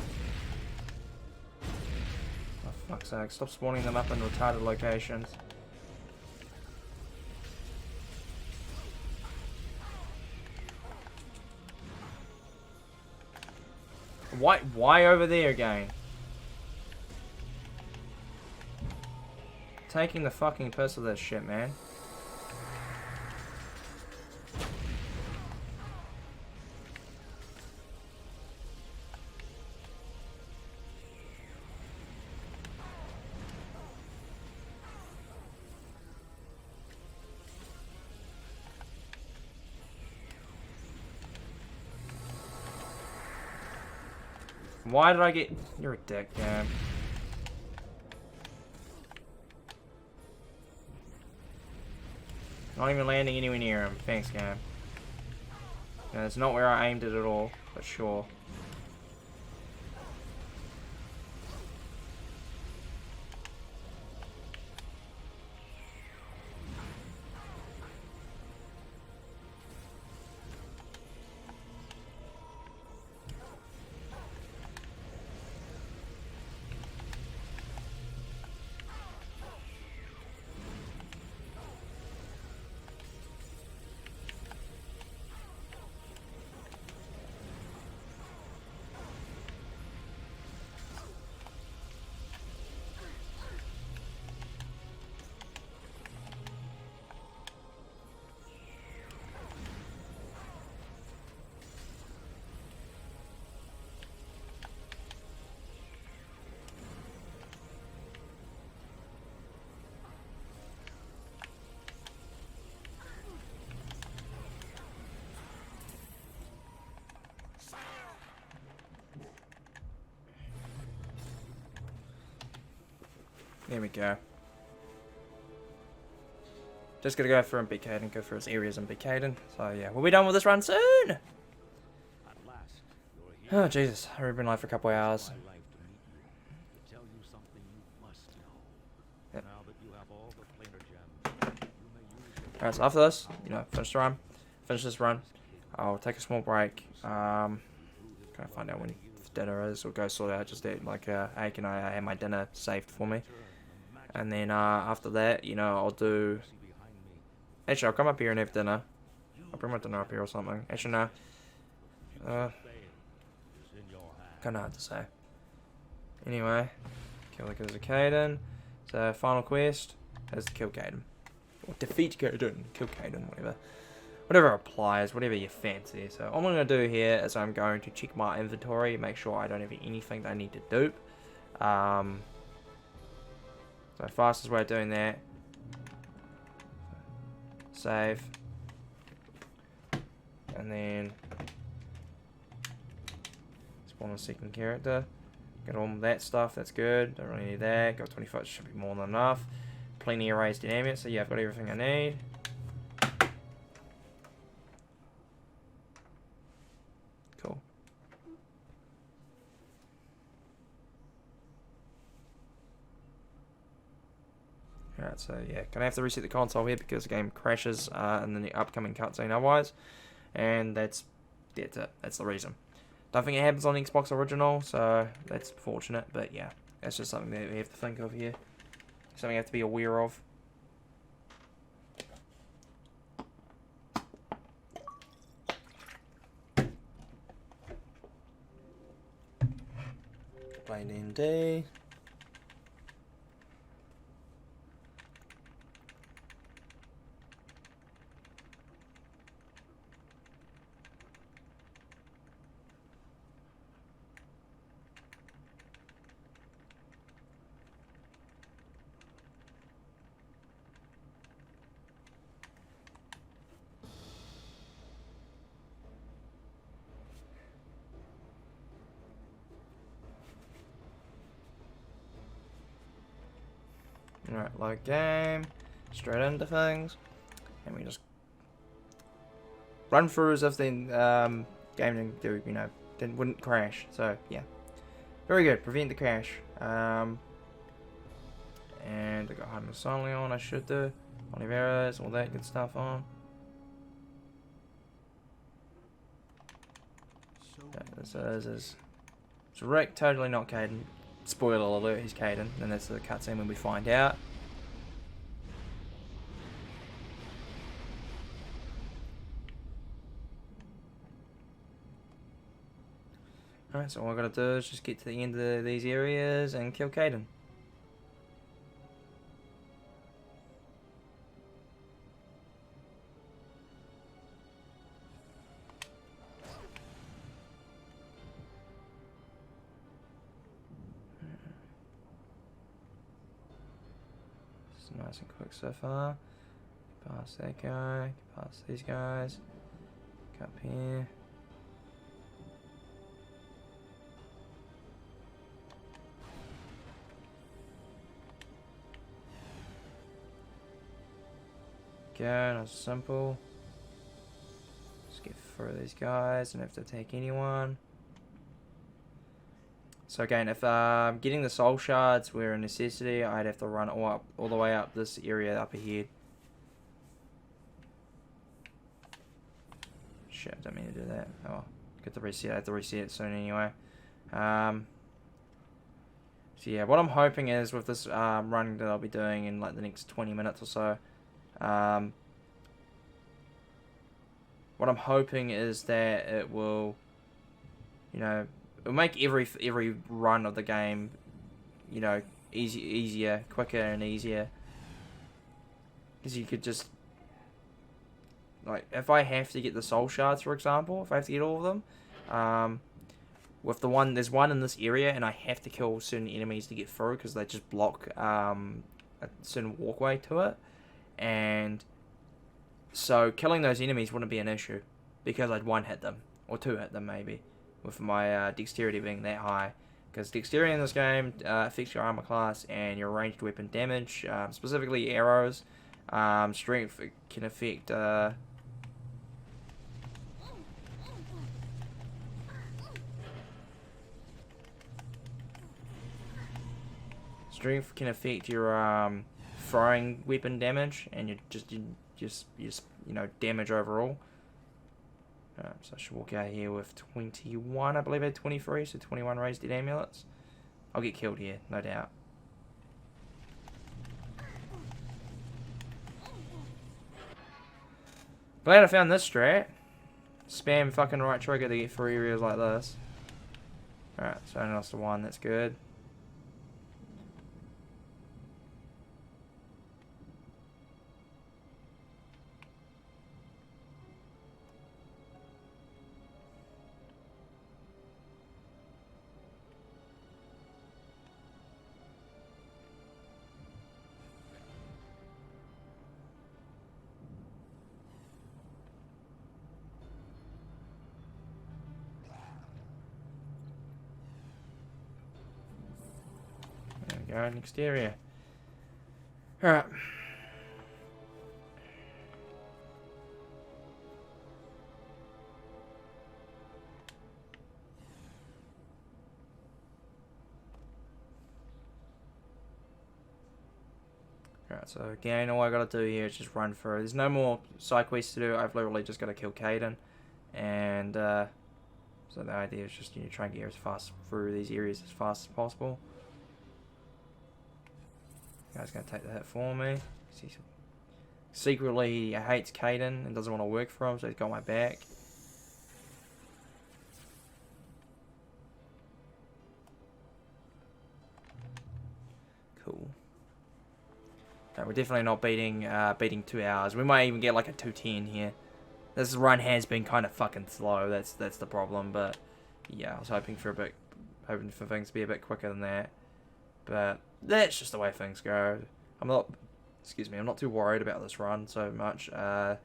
fuck's sake. Stop spawning them up in retarded locations. Why over there again? Taking the fucking piss of that shit, man. Why did I get... You're a dick, man. Not even landing anywhere near him. Thanks, game. Yeah, that's not where I aimed it at all, but sure. There we go. Just gotta go for beat Caden, go for his areas and beat Caden. So yeah, we'll be done with this run soon! Oh Jesus, I've already been live for a couple of hours. Yep. Alright, so after this, you know, finish this run. I'll take a small break. Trying to find out when dinner is, or go sort out just that, like, hey, can I have my dinner saved for me? And then after that, you know, I'll do... Actually, I'll come up here and have dinner. I'll bring my dinner up here or something. Actually, no. Kind of hard to say. Anyway, kill the Caden. So, final quest is to kill Caden. Or defeat Caden. Kill Caden, whatever. Whatever applies, whatever you fancy. So, all I'm going to do here is I'm going to check my inventory, make sure I don't have anything that I need to dupe. So fastest way of doing that. Save. And then spawn a second character. Get all that stuff, that's good. Don't really need that. Got 25, should be more than enough. Plenty of raised dynamics, so yeah, I've got everything I need. Cool. Alright, so yeah, gonna have to reset the console here because the game crashes in the upcoming cutscene otherwise. And that's that's it. That's the reason. Don't think it happens on Xbox Original, so that's fortunate. But yeah, that's just something that we have to think of here. Something you have to be aware of. Plain ND. Alright, load game, straight into things, and we just run through as if the game didn't do, wouldn't crash. So yeah, very good. Prevent the crash. And I got hide silently on. I should do Oliveras, all that good stuff on. This is Rick, totally not Caden. Spoiler alert, he's Caden, and that's the cutscene when we find out. Alright, so all I gotta do is just get to the end of these areas and kill Caden. Nice and quick so far. Past that guy, past these guys. Get up here. Go, nice simple. Just get through these guys, don't have to take anyone. So again, if getting the soul shards were a necessity, I'd have to run all the way up this area up ahead. Shit, I don't mean to do that. Oh, get the reset. I have to reset it soon anyway. So yeah, what I'm hoping is with this run that I'll be doing in like the next 20 minutes or so, what I'm hoping is that it will, it'll make every run of the game, easier, quicker and easier. Because you could just, like, if I have to get the soul shards, for example, if I have to get all of them, with there's one in this area, and I have to kill certain enemies to get through because they just block a certain walkway to it, and so killing those enemies wouldn't be an issue because I'd one hit them or two hit them maybe. With my dexterity being that high, because dexterity in this game affects your armor class and your ranged weapon damage, specifically arrows. Strength can affect your throwing weapon damage, and you just damage overall. So I should walk out here with 21, I believe I had 23, so 21 raised dead amulets. I'll get killed here, no doubt. Glad I found this strat. Spam fucking right trigger to get through areas like this. Alright, so I only lost the one, that's good. There we go, next area. Alright. Alright, so again, all I gotta do here is just run through. There's no more side quests to do. I've literally just gotta kill Caden. and so the idea is just try and get as fast through these areas as fast as possible. Guy's gonna take the hit for me. Secretly, he hates Caden and doesn't want to work for him, so he's got my back. Cool. No, we're definitely not beating 2 hours. We might even get like a 2:10 here. This run has been kind of fucking slow. That's the problem. But yeah, I was hoping for things to be a bit quicker than that. But that's just the way things go. I'm not too worried about this run so much. I'm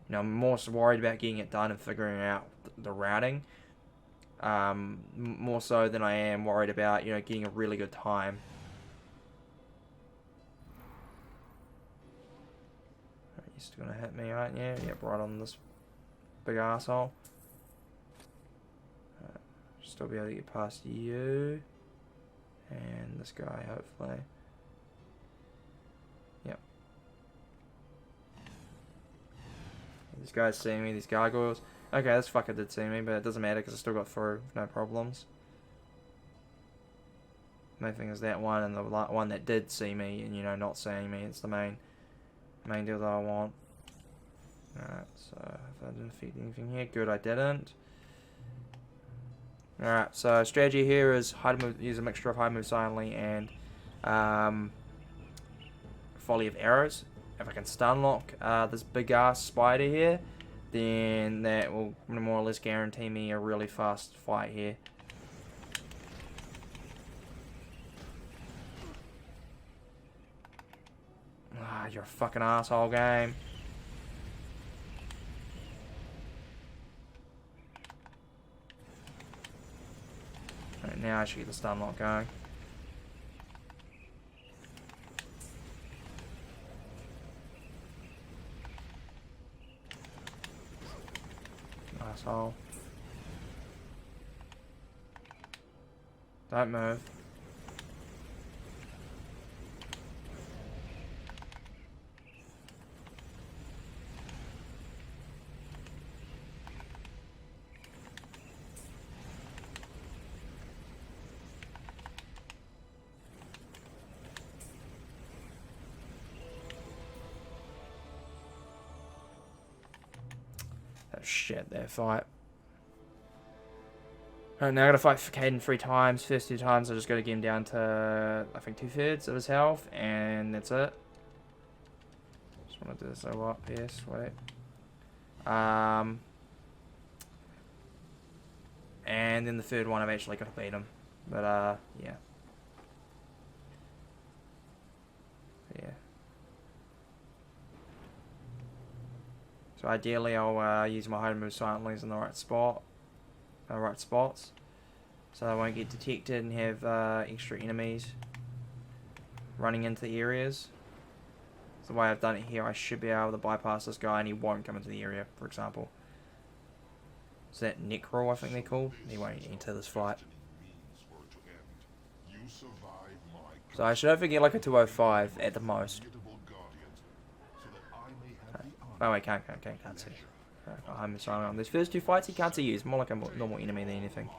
more so worried about getting it done and figuring out the routing. More so than I am worried about getting a really good time. You're still gonna hit me, aren't you? Yep, right on this big asshole. Still be able to get past you and this guy, hopefully. Yep. These guys see me, these gargoyles. Okay, this fucker did see me, but it doesn't matter because I still got through, no problems. Main thing is that one and the one that did see me and not seeing me. It's the main deal that I want. Alright, so if I didn't affect anything here, good, I didn't. Alright, so strategy here is use a mixture of hide move silently and volley of arrows. If I can stun lock this big ass spider here, then that will more or less guarantee me a really fast fight here. Ah, you're a fucking asshole, game. Right, now I should get the stun lock going. Asshole. Don't move. Shit, that fight. Alright, now I gotta fight for Caden 3 times. First 2 times I just gotta get him down to, I think, 2/3 of his health, and that's it. Just wanna do this so up, yes, wait. And then the third one I've actually gotta beat him. But, yeah. Yeah. So ideally, I'll use my hide move silently in the right spots, so I won't get detected and have extra enemies running into the areas. So the way I've done it here, I should be able to bypass this guy and he won't come into the area, for example. Is that Necro, I think they're called? He won't enter this fight. So I should hopefully get like a 205 at the most. Oh wait, can't see. I'm sorry. On these first 2 fights, he can't see you. He's more like a normal enemy than anything.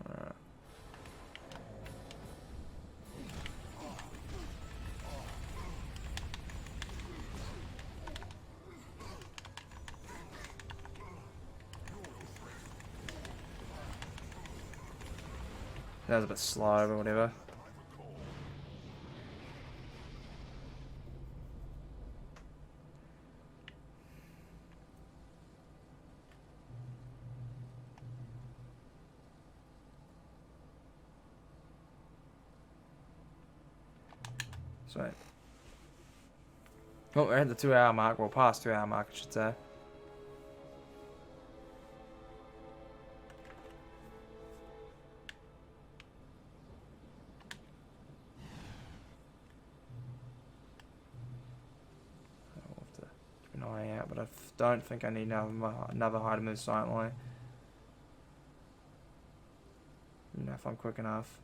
Alright. That was a bit slow, but whatever. So, oh, we're at the 2 hour mark. Well, past 2 hour mark, I should say. I'll have to keep an eye out, but I don't think I need another hide move silently. If I'm quick enough,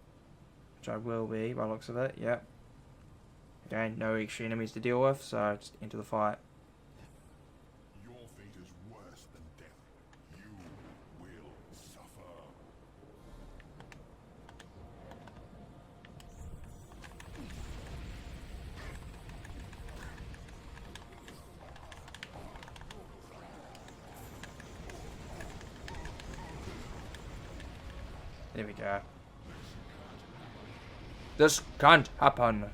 which I will be by the looks of it. Yep. Okay, no extra enemies to deal with, so just enter the fight. Your fate is worse than death. You will suffer. There we go. This can't happen.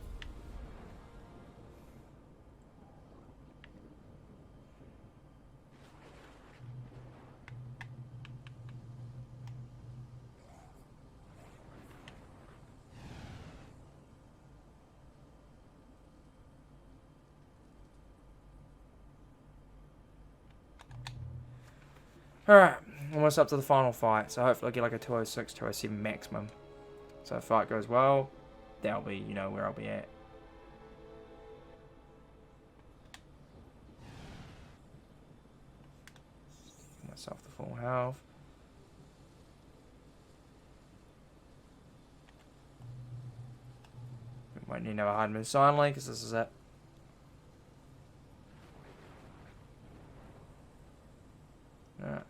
Alright, almost up to the final fight, so hopefully I get like a 206, 207 maximum. So if the fight goes well, that'll be, you know, where I'll be at. Give myself the full health. Won't need another hard move silently, because this is it. Alright.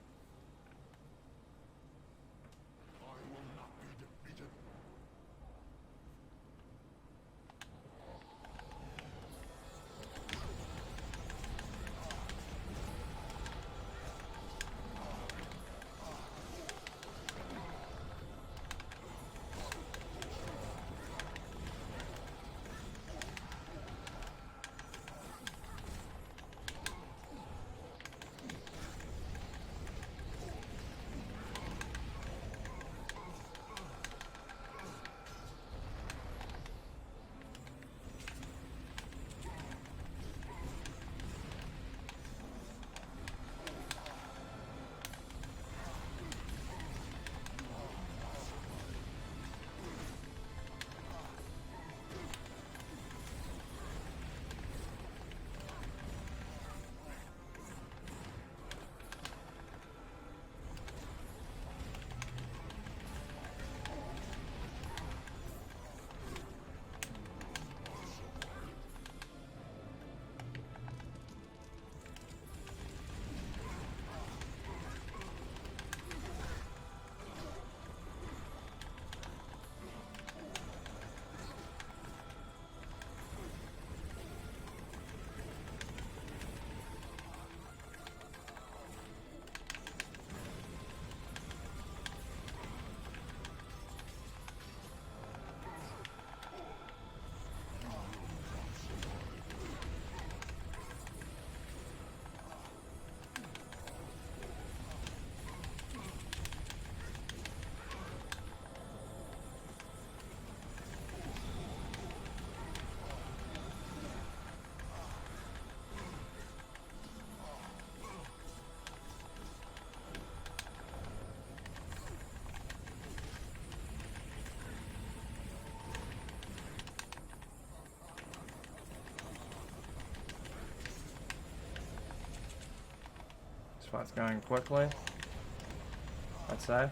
This fight's going quickly, I'd say.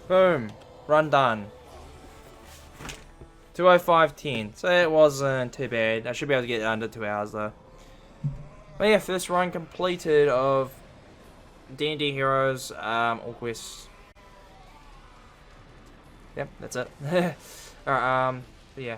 Boom. Run done. 2:05:10. So it wasn't too bad. I should be able to get it under 2 hours though. But yeah, first run completed of D&D Heroes, all quests. Yep, that's it. Alright, but yeah.